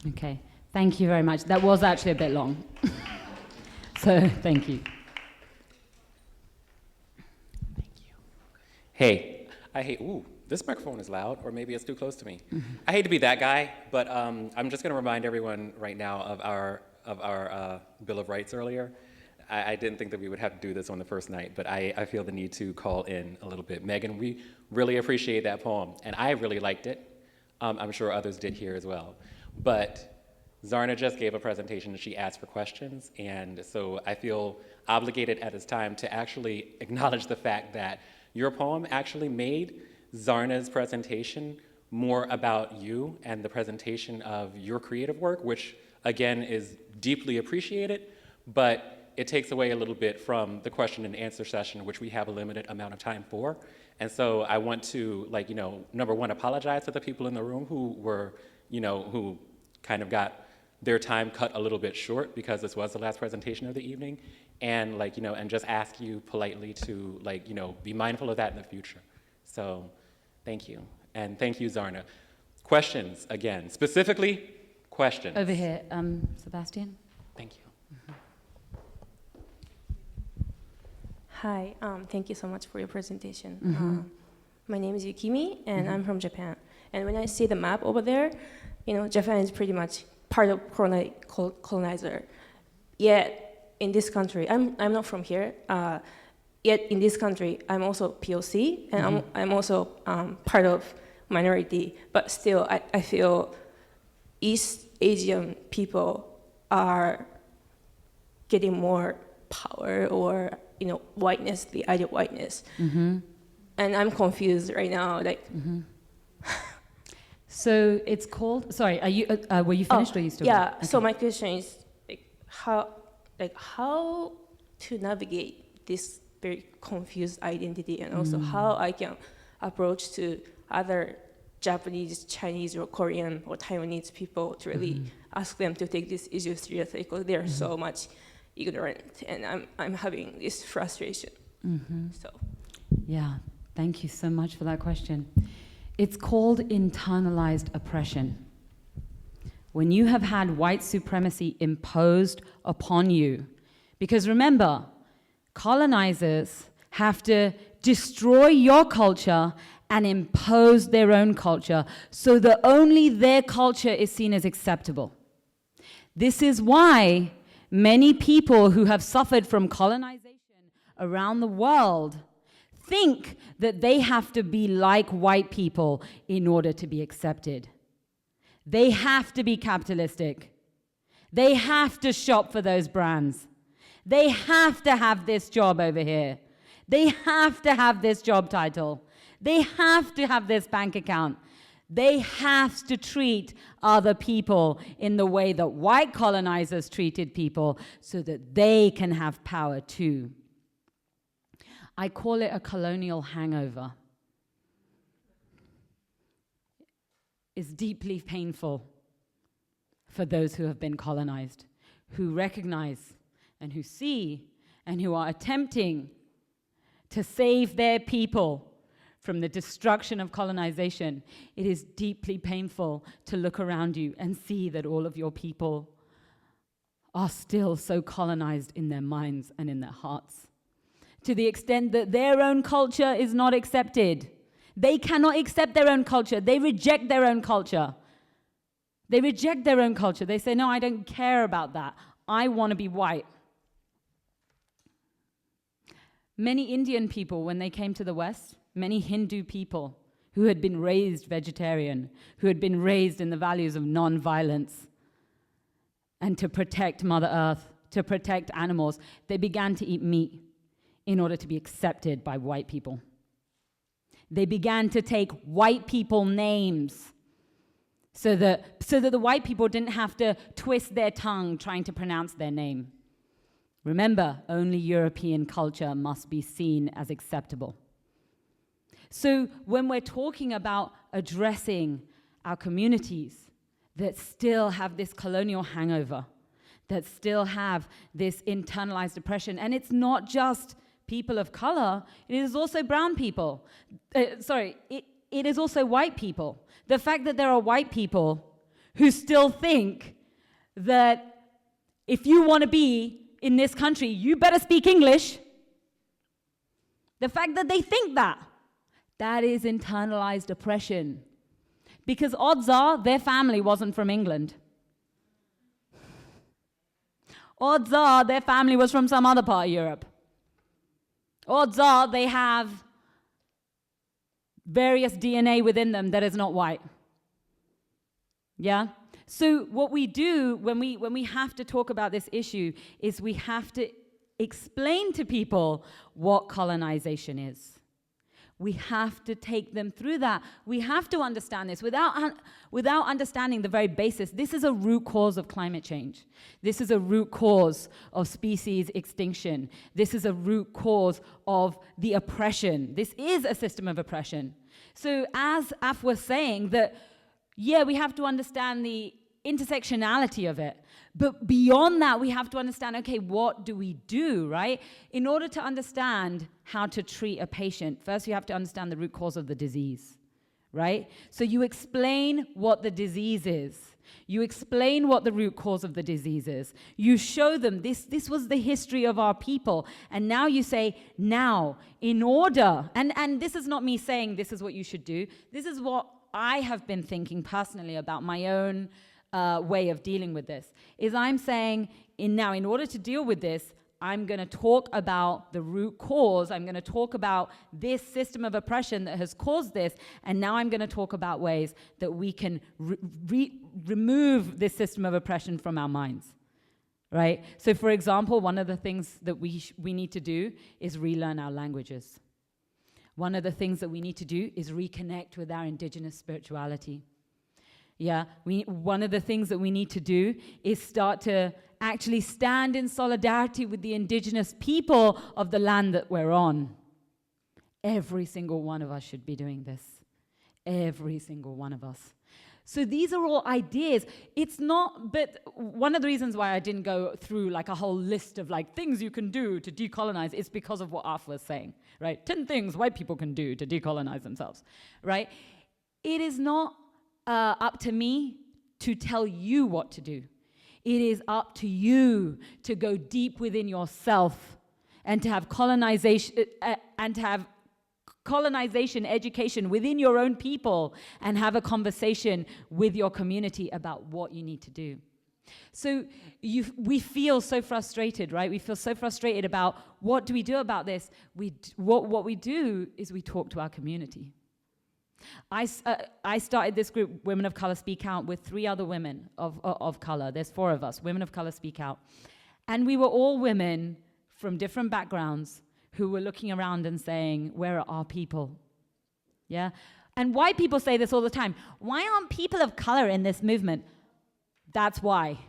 Okay, thank you very much. That was actually a bit long. So, thank you. Thank you. Hey, this microphone is loud, or maybe it's too close to me. I hate to be that guy, but I'm just going to remind everyone right now of our Bill of Rights earlier. I didn't think that we would have to do this on the first night, but I feel the need to call in a little bit. Megan, we really appreciate that poem, and I really liked it. I'm sure others did here as well. But Zarna just gave a presentation and she asked for questions, and so I feel obligated at this time to actually acknowledge the fact that your poem actually made Zarna's presentation more about you and the presentation of your creative work, which again is deeply appreciated, but it takes away a little bit from the question and answer session, which we have a limited amount of time for. And so I want to, number one, apologize to the people in the room who were, who kind of got their time cut a little bit short because this was the last presentation of the evening, and and just ask you politely to be mindful of that in the future. So thank you, and thank you, Zarna. Questions, again, specifically questions. Over here, Sebastian. Thank you. Hi, thank you so much for your presentation. My name is Yukimi, and I'm from Japan. And when I see the map over there, Japan is pretty much part of colonizer. Yet in this country, I'm not from here. Yet in this country, I'm also POC, and I'm also part of minority. But still, I feel East Asian people are getting more power or whiteness, the idea of whiteness. And I'm confused right now. So it's called. Sorry, are you? Were you finished or are you still? Yeah. Okay. So my question is, how to navigate this very confused identity, and also how I can approach to other Japanese, Chinese, or Korean or Taiwanese people to really ask them to take this issue seriously, because they are so much ignorant, and I'm having this frustration. So. Yeah. Thank you so much for that question. It's called internalized oppression. When you have had white supremacy imposed upon you, because remember, colonizers have to destroy your culture and impose their own culture so that only their culture is seen as acceptable. This is why many people who have suffered from colonization around the world think that they have to be like white people in order to be accepted. They have to be capitalistic. They have to shop for those brands. They have to have this job over here. They have to have this job title. They have to have this bank account. They have to treat other people in the way that white colonizers treated people so that they can have power too. I call it a colonial hangover. It's deeply painful for those who have been colonized, who recognize and who see and who are attempting to save their people from the destruction of colonization. It is deeply painful to look around you and see that all of your people are still so colonized in their minds and in their hearts, to the extent that their own culture is not accepted. They cannot accept their own culture. They reject their own culture. They reject their own culture. They say, no, I don't care about that. I want to be white. Many Indian people, when they came to the West, many Hindu people who had been raised vegetarian, who had been raised in the values of non-violence and to protect Mother Earth, to protect animals, they began to eat meat in order to be accepted by white people. They began to take white people names so that the white people didn't have to twist their tongue trying to pronounce their name. Remember, only European culture must be seen as acceptable. So when we're talking about addressing our communities that still have this colonial hangover, that still have this internalized oppression, and it's not just people of color, it is also brown people. It is also white people. The fact that there are white people who still think that if you want to be in this country, you better speak English. The fact that they think that is internalized oppression. Because odds are their family wasn't from England. Odds are their family was from some other part of Europe. Odds are they have various DNA within them that is not white. Yeah? So what we do when we have to talk about this issue is we have to explain to people what colonization is. We have to take them through that. We have to understand this. Without understanding the very basis, this is a root cause of climate change. This is a root cause of species extinction. This is a root cause of the oppression. This is a system of oppression. So as Af was saying, that, yeah, we have to understand the intersectionality of it. But beyond that, we have to understand, okay, what do we do, right? In order to understand how to treat a patient, first you have to understand the root cause of the disease, right? So you explain what the disease is. You explain what the root cause of the disease is. You show them this was the history of our people. And now you say, now, in order, and this is not me saying this is what you should do. This is what I have been thinking personally about my own way of dealing with this, is I'm saying, in order to deal with this, I'm going to talk about the root cause. I'm going to talk about this system of oppression that has caused this, and now I'm going to talk about ways that we can remove this system of oppression from our minds, right? So, for example, one of the things that we need to do is relearn our languages. One of the things that we need to do is reconnect with our indigenous spirituality. Yeah, one of the things that we need to do is start to actually stand in solidarity with the indigenous people of the land that we're on. Every single one of us should be doing this. Every single one of us. So these are all ideas. It's not, but one of the reasons why I didn't go through like a whole list of like things you can do to decolonize is because of what Af was saying, right? 10 things white people can do to decolonize themselves, right? It is not up to me to tell you what to do. It is up to you to go deep within yourself and to have colonization education within your own people and have a conversation with your community about what you need to do. So we feel so frustrated, right? We feel so frustrated about what do we do about this? What we do is we talk to our community. I started this group, Women of Color Speak Out, with 3 other women of color. There's 4 of us, Women of Color Speak Out. And we were all women from different backgrounds who were looking around and saying, where are our people? Yeah? And white people say this all the time. Why aren't people of color in this movement? That's why.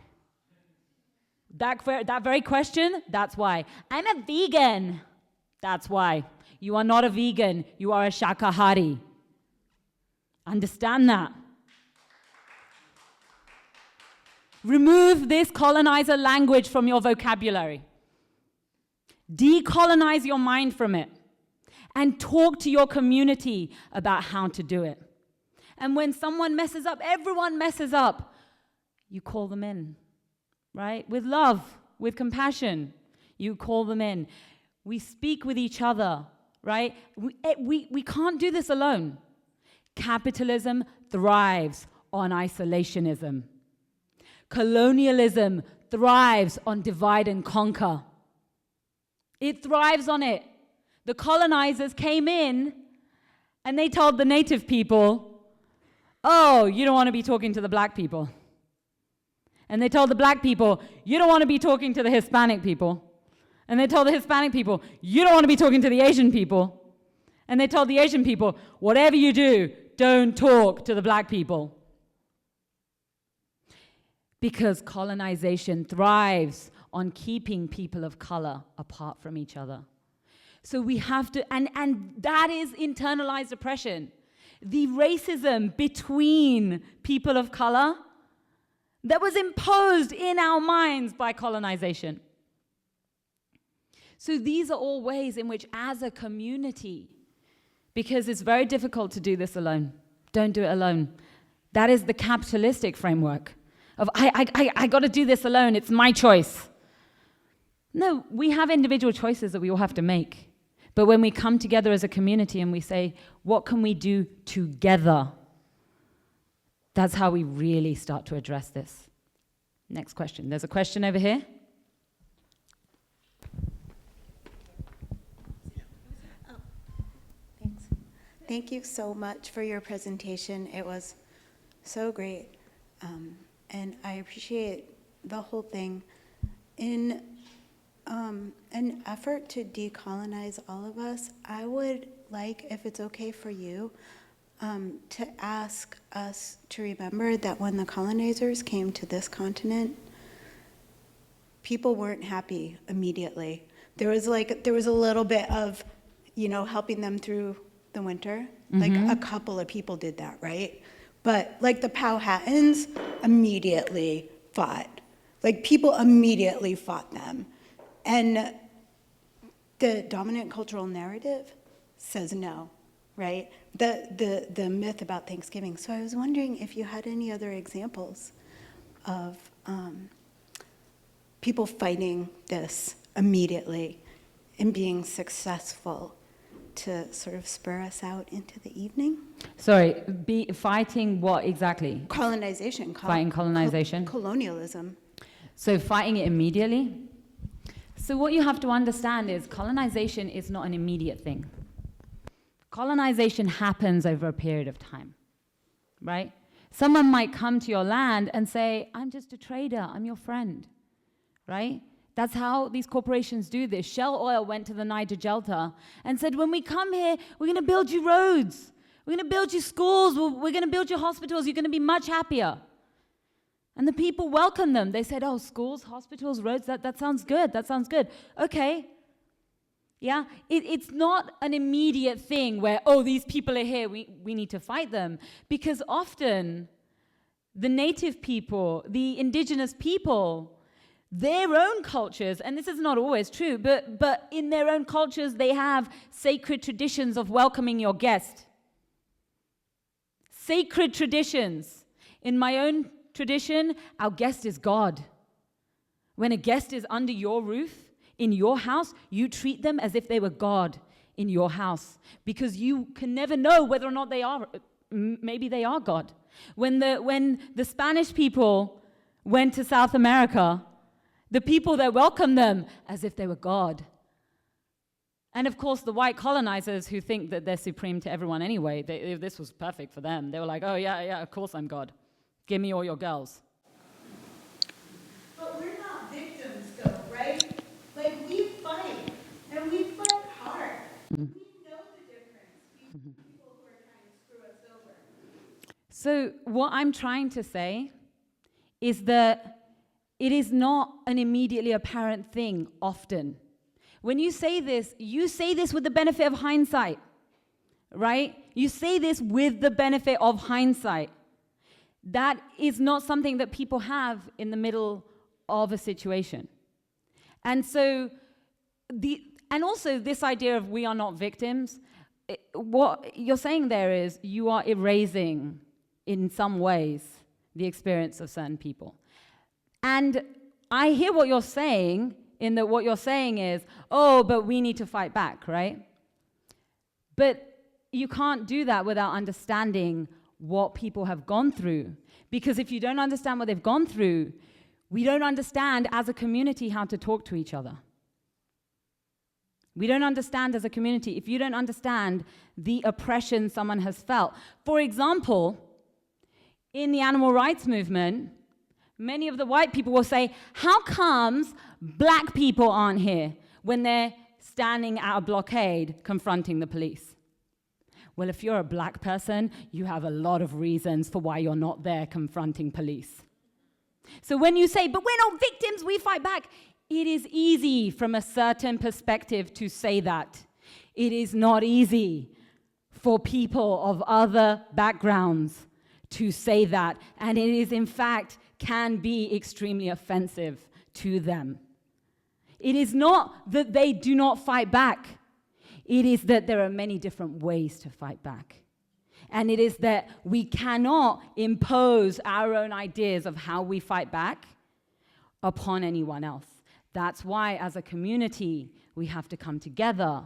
That very question, that's why. I'm a vegan. That's why. You are not a vegan. You are a Shakahari. Understand that. Remove this colonizer language from your vocabulary. Decolonize your mind from it. And talk to your community about how to do it. And when someone messes up, everyone messes up. You call them in, right? With love, with compassion. You call them in. We speak with each other, right? We can't do this alone. Capitalism thrives on isolationism. Colonialism thrives on divide and conquer. It thrives on it. The colonizers came in and they told the native people, oh, you don't want to be talking to the black people. And they told the black people, you don't want to be talking to the Hispanic people. And they told the Hispanic people, you don't want to be talking to the Asian people. And they told the Asian people, whatever you do, don't talk to the black people. Because colonization thrives on keeping people of color apart from each other. So we have to, and that is internalized oppression. The racism between people of color that was imposed in our minds by colonization. So these are all ways in which, as a community, because it's very difficult to do this alone. Don't do it alone. That is the capitalistic framework of, I got to do this alone, it's my choice. No, we have individual choices that we all have to make. But when we come together as a community and we say, what can we do together? That's how we really start to address this. Next question. There's a question over here. Thanks. Thank you so much for your presentation. It was so great. And I appreciate the whole thing. In an effort to decolonize all of us, I would like, if it's okay for you, to ask us to remember that when the colonizers came to this continent, people weren't happy immediately. There was a little bit of, helping them through the winter. Like a couple of people did that, right? But like the Powhatans immediately fought. Like people immediately fought them. And the dominant cultural narrative says no, right? The myth about Thanksgiving. So I was wondering if you had any other examples of people fighting this immediately and being successful to sort of spur us out into the evening. Sorry, fighting what exactly? Colonization. Fighting colonization? Colonialism. So fighting it immediately? So what you have to understand is colonization is not an immediate thing. Colonization happens over a period of time, right? Someone might come to your land and say, I'm just a trader, I'm your friend, right? That's how these corporations do this. Shell Oil went to the Niger Delta and said, when we come here, we're going to build you roads. We're going to build you schools. We're going to build you hospitals. You're going to be much happier. And the people welcomed them. They said, oh, schools, hospitals, roads, that sounds good. That sounds good. Okay. Yeah, it's not an immediate thing where, oh, these people are here, we need to fight them. Because often the native people, the indigenous people, their own cultures, and this is not always true, but in their own cultures, they have sacred traditions of welcoming your guest. Sacred traditions. In my own tradition, our guest is God. When a guest is under your roof, in your house, you treat them as if they were God in your house, because you can never know whether or not they are, maybe they are God. When the Spanish people went to South America, the people there welcomed them as if they were God. And of course, the white colonizers who think that they're supreme to everyone anyway, this was perfect for them. They were like, oh yeah, of course I'm God. Give me all your girls. But we're not victims though, right? Like we fight, and we fight hard. We know the difference between people who are trying to screw us over. So what I'm trying to say is that it is not an immediately apparent thing often. When you say this with the benefit of hindsight, right? You say this with the benefit of hindsight. That is not something that people have in the middle of a situation. And so, and also this idea of we are not victims, what you're saying there is you are erasing, in some ways, the experience of certain people. And I hear what you're saying, in that what you're saying is, oh, but we need to fight back, right? But you can't do that without understanding what people have gone through. Because if you don't understand what they've gone through, we don't understand as a community how to talk to each other. We don't understand as a community if you don't understand the oppression someone has felt. For example, in the animal rights movement, many of the white people will say, how comes black people aren't here when they're standing at a blockade confronting the police? Well, if you're a black person, you have a lot of reasons for why you're not there confronting police. So when you say, but we're not victims, we fight back, It is easy from a certain perspective to say that. It is not easy for people of other backgrounds to say that. And it is, in fact, can be extremely offensive to them. It is not that they do not fight back. It is that there are many different ways to fight back. And it is that we cannot impose our own ideas of how we fight back upon anyone else. That's why, as a community, we have to come together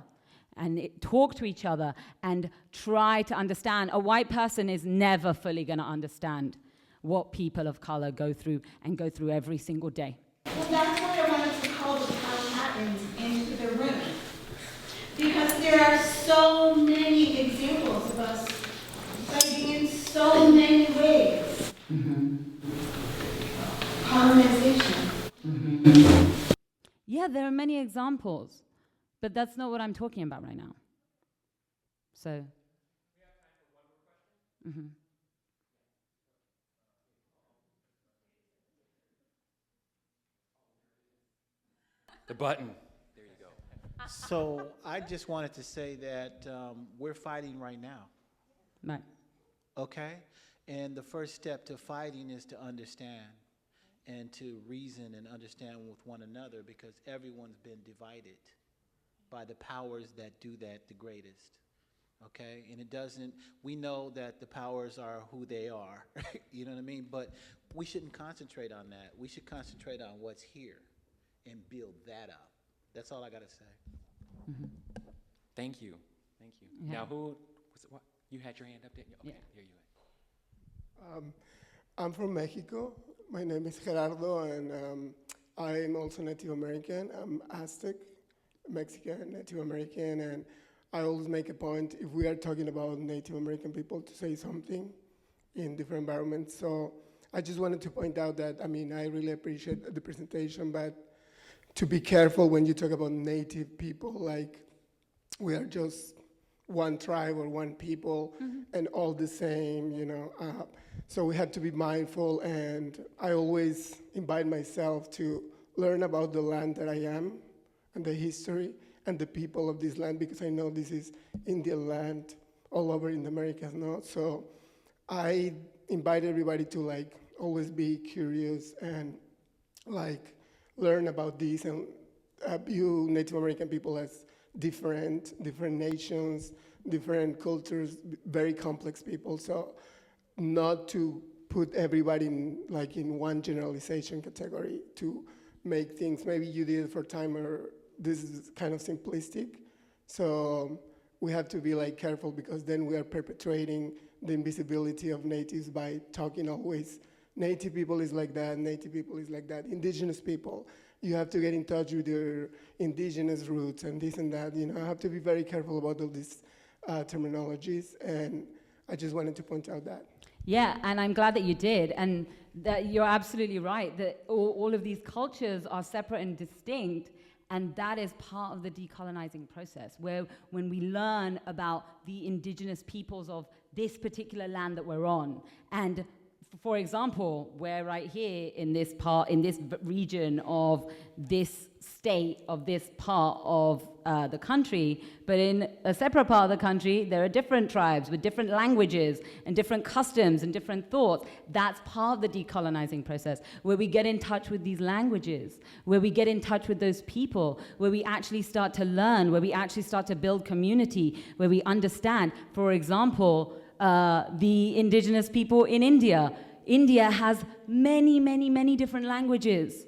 and talk to each other and try to understand. A white person is never fully going to understand what people of color go through and go through every single day. Well, that's why I wanted to call the Manhattans into the room. Because there are so many examples of us fighting in so many ways. Colonization. Yeah, there are many examples, but that's not what I'm talking about right now. So. We have time for one more question. The button. There you go. So I just wanted to say that we're fighting right now, Right. okay? And the first step to fighting is to understand and to reason and understand with one another, because everyone's been divided by the powers that do that the greatest, okay? And it doesn't, we know that the powers are who they are, you know what I mean? But we shouldn't concentrate on that. We should concentrate on what's here and build that up. That's all I gotta say. Thank you. Thank you. Yeah. Now, who was it? What? You had your hand up, didn't you? Okay, Yeah. here you go. I'm from Mexico. My name is Gerardo, and I'm also Native American. I'm Aztec, Mexican, Native American, and I always make a point, if we are talking about Native American people, to say something in different environments. So I just wanted to point out that, I mean, I really appreciate the presentation, but to be careful when you talk about Native people, like we are just one tribe or one people and all the same, you know. So we have to be mindful, and I always invite myself to learn about the land that I am and the history and the people of this land, because I know this is Indian land all over in the Americas, no? So I invite everybody to like always be curious and like learn about this and view Native American people as different nations, different cultures, very complex people. So not to put everybody in like in one generalization category to make things, maybe you did it for time, or this is kind of simplistic. So we have to be like careful, because then we are perpetuating the invisibility of natives by talking always Native people is like that, Native people is like that, indigenous people. You have to get in touch with your indigenous roots and this and that. You know, I have to be very careful about all these terminologies, and I just wanted to point out that. Yeah, and I'm glad that you did, and that you're absolutely right, that all of these cultures are separate and distinct, and that is part of the decolonizing process, where when we learn about the indigenous peoples of this particular land that we're on, and for example, we're right here in this part, in this region of this state, of this part of the country, but in a separate part of the country, there are different tribes with different languages and different customs and different thoughts. That's part of the decolonizing process, where we get in touch with these languages, where we get in touch with those people, where we actually start to learn, where we actually start to build community, where we understand, for example, the indigenous people in India. India has many, many, many different languages.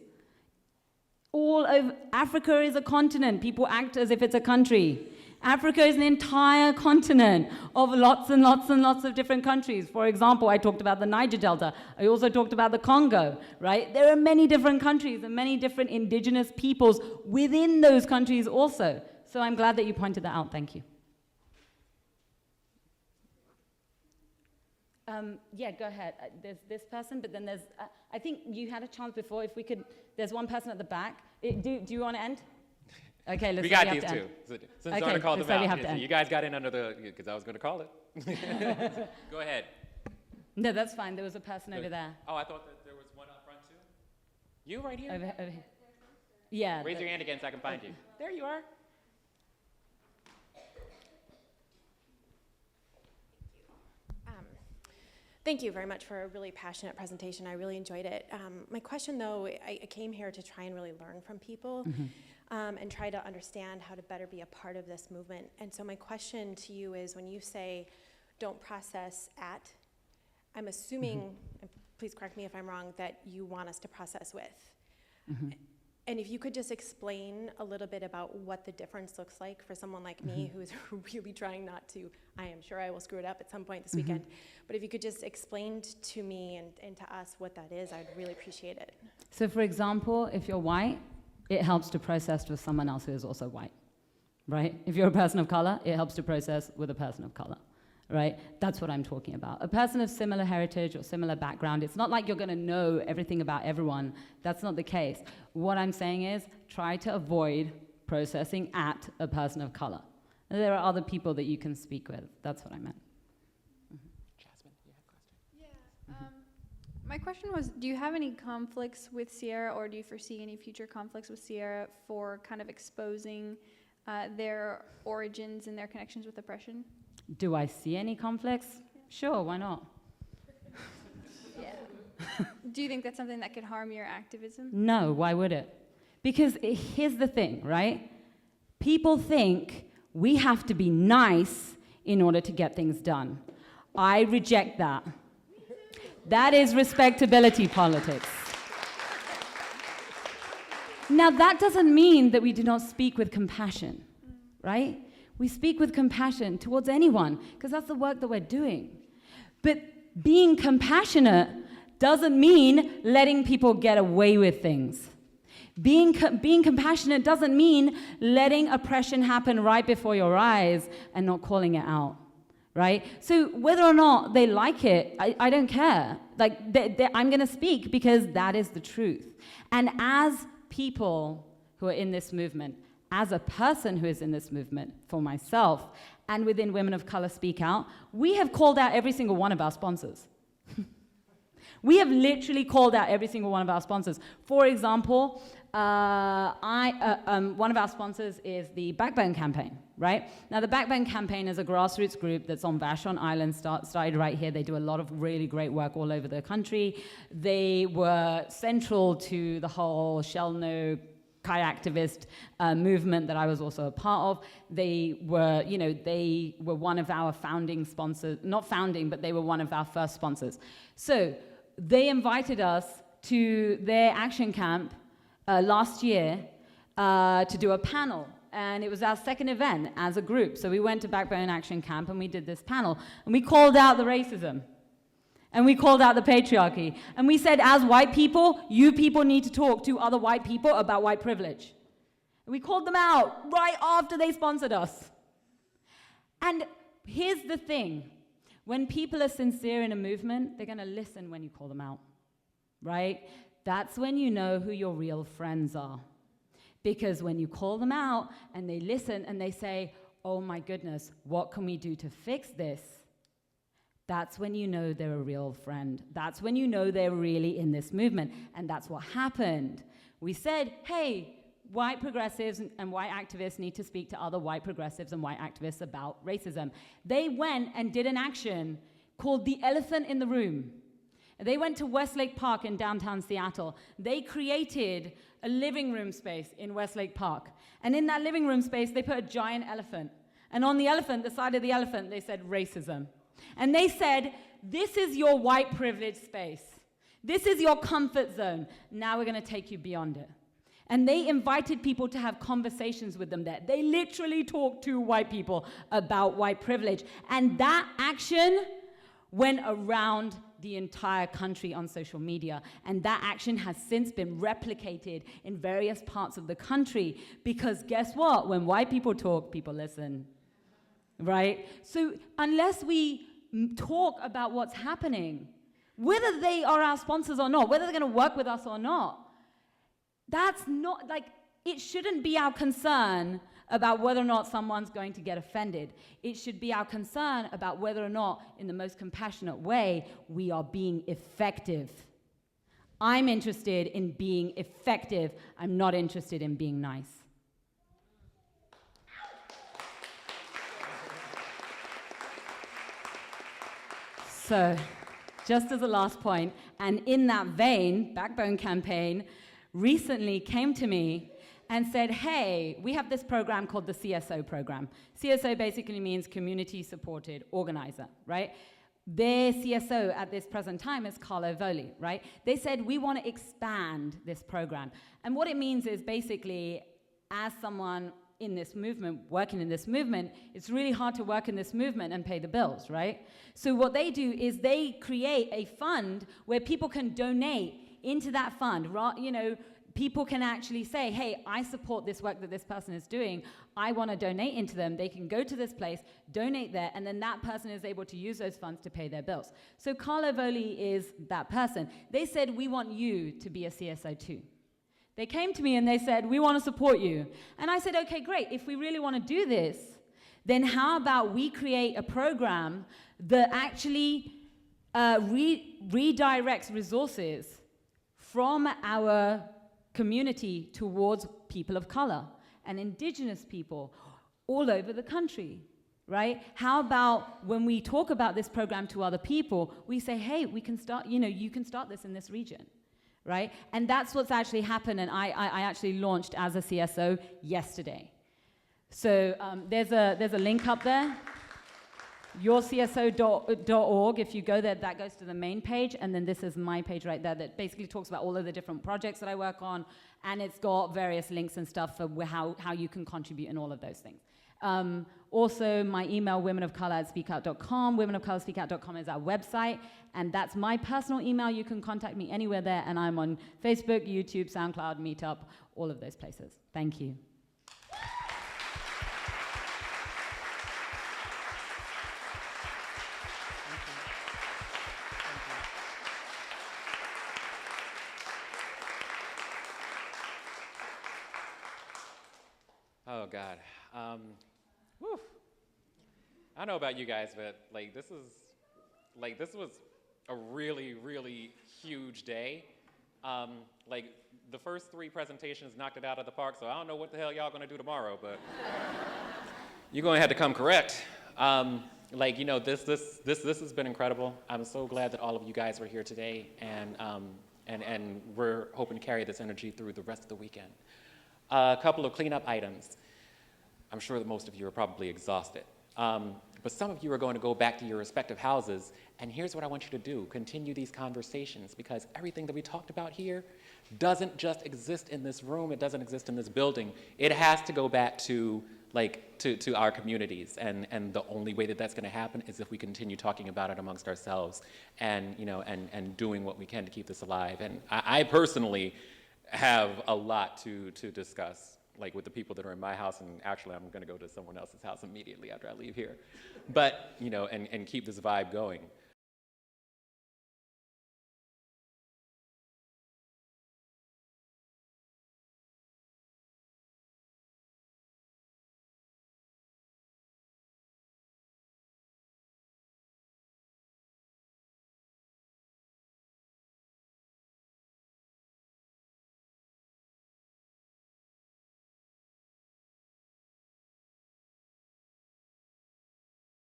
All of Africa is a continent. People act as if it's a country. Africa is an entire continent of lots and lots and lots of different countries. For example, I talked about the Niger Delta. I also talked about the Congo, right? There are many different countries and many different indigenous peoples within those countries also. So I'm glad that you pointed that out. Thank you. Yeah, go ahead. There's this person, but then there's, I think you had a chance before. If we could, there's one person at the back. Do you want to end? Okay, let's We got these two. Since Zarna called them out, you guys got in under the, because I was going to call it. Go ahead. No, that's fine. There was a person over there. Oh, I thought that there was one up front too. You right here? Over here. Yeah. Raise your hand again so I can find you. There you are. Thank you very much for a really passionate presentation. I really enjoyed it. My question, though, I came here to try and really learn from people and try to understand how to better be a part of this movement. And so my question to you is, when you say, don't process at, I'm assuming, and please correct me if I'm wrong, that you want us to process with. And if you could just explain a little bit about what the difference looks like for someone like me who's really trying not to, I am sure I will screw it up at some point this weekend, but if you could just explain to me and to us what that is, I'd really appreciate it. So for example, if you're white, it helps to process with someone else who is also white, right? If you're a person of color, it helps to process with a person of color. Right? That's what I'm talking about. A person of similar heritage or similar background, it's not like you're going to know everything about everyone. That's not the case. What I'm saying is try to avoid processing at a person of color. And there are other people that you can speak with. That's what I meant. Jasmine, you have a question? Yeah. My question was, do you have any conflicts with Sierra, or do you foresee any future conflicts with Sierra for kind of exposing their origins and their connections with oppression? Do I see any conflicts? Sure, why not? Yeah. Do you think that's something that could harm your activism? No, why would it? Because here's the thing, right? People think we have to be nice in order to get things done. I reject that. That is respectability politics. Now, that doesn't mean that we do not speak with compassion, right? We speak with compassion towards anyone, because that's the work that we're doing. But being compassionate doesn't mean letting people get away with things. Being compassionate doesn't mean letting oppression happen right before your eyes and not calling it out, right? So whether or not they like it, I don't care. Like, I'm going to speak because that is the truth. And as people who are in this movement, as a person who is in this movement, for myself, and within Women of Color Speak Out, we have called out every single one of our sponsors. We have literally called out every single one of our sponsors. For example, one of our sponsors is the Backbone Campaign, right? Now, the Backbone Campaign is a grassroots group that's on Vashon Island, started right here. They do a lot of really great work all over the country. They were central to the whole Shell No activist movement that I was also a part of. They were one of our founding sponsors, not founding, but they were one of our first sponsors. So they invited us to their action camp last year to do a panel. And it was our second event as a group. So we went to Backbone Action Camp and we did this panel. And we called out the racism. And we called out the patriarchy. And we said, as white people, you people need to talk to other white people about white privilege. And we called them out right after they sponsored us. And here's the thing. When people are sincere in a movement, they're going to listen when you call them out, right? That's when you know who your real friends are. Because when you call them out and they listen and they say, oh my goodness, what can we do to fix this? That's when you know they're a real friend. That's when you know they're really in this movement. And that's what happened. We said, hey, white progressives and white activists need to speak to other white progressives and white activists about racism. They went and did an action called the Elephant in the Room. They went to Westlake Park in downtown Seattle. They created a living room space in Westlake Park. And in that living room space, they put a giant elephant. And on the elephant, the side of the elephant, they said racism. And they said, this is your white privilege space. This is your comfort zone. Now we're going to take you beyond it. And they invited people to have conversations with them there. They literally talked to white people about white privilege. And that action went around the entire country on social media. And that action has since been replicated in various parts of the country. Because guess what? When white people talk, people listen. Right? So unless we talk about what's happening, whether they are our sponsors or not, whether they're going to work with us or not, that's not, like, it shouldn't be our concern about whether or not someone's going to get offended. It should be our concern about whether or not, in the most compassionate way, we are being effective. I'm interested in being effective. I'm not interested in being nice. So, just as a last point, and in that vein, Backbone Campaign recently came to me and said, hey, we have this program called the CSO program. CSO basically means Community Supported Organizer, right? Their CSO at this present time is Carlo Voli, right? They said, we want to expand this program. And what it means is basically, as someone in this movement, working in this movement, it's really hard to work in this movement and pay the bills, right? So what they do is they create a fund where people can donate into that fund. You know, people can actually say, hey, I support this work that this person is doing. I want to donate into them. They can go to this place, donate there, and then that person is able to use those funds to pay their bills. So Carlo Voli is that person. They said, we want you to be a CSO too. They came to me and they said, we want to support you. And I said, okay, great. If we really want to do this, then how about we create a program that actually redirects resources from our community towards people of color and indigenous people all over the country, right? How about when we talk about this program to other people, we say, hey, we can start, you know, you can start this in this region. Right? And that's what's actually happened, and I actually launched as a CSO yesterday. So there's a link up there, yourcso.org. If you go there, that goes to the main page, and then this is my page right there that basically talks about all of the different projects that I work on, and it's got various links and stuff for how you can contribute and all of those things. Also, my email, womenofcolor@speakout.com. Womenofcolorspeakout.com is our website, and that's my personal email. You can contact me anywhere there, and I'm on Facebook, YouTube, SoundCloud, Meetup, all of those places. Thank you. Oh, God. Whew. I don't know about you guys, but this was a really, really huge day. The first 3 presentations knocked it out of the park, so I don't know what the hell y'all gonna do tomorrow, but you're gonna have to come correct. You know, this has been incredible. I'm so glad that all of you guys were here today, and we're hoping to carry this energy through the rest of the weekend. A couple of cleanup items. I'm sure that most of you are probably exhausted. But some of you are going to go back to your respective houses, and here's what I want you to do. Continue these conversations, because everything that we talked about here doesn't just exist in this room, it doesn't exist in this building. It has to go back to our communities, and the only way that that's gonna happen is if we continue talking about it amongst ourselves and, you know, and doing what we can to keep this alive. And I personally have a lot to discuss, with the people that are in my house, and actually I'm gonna go to someone else's house immediately after I leave here. But, you know, and keep this vibe going.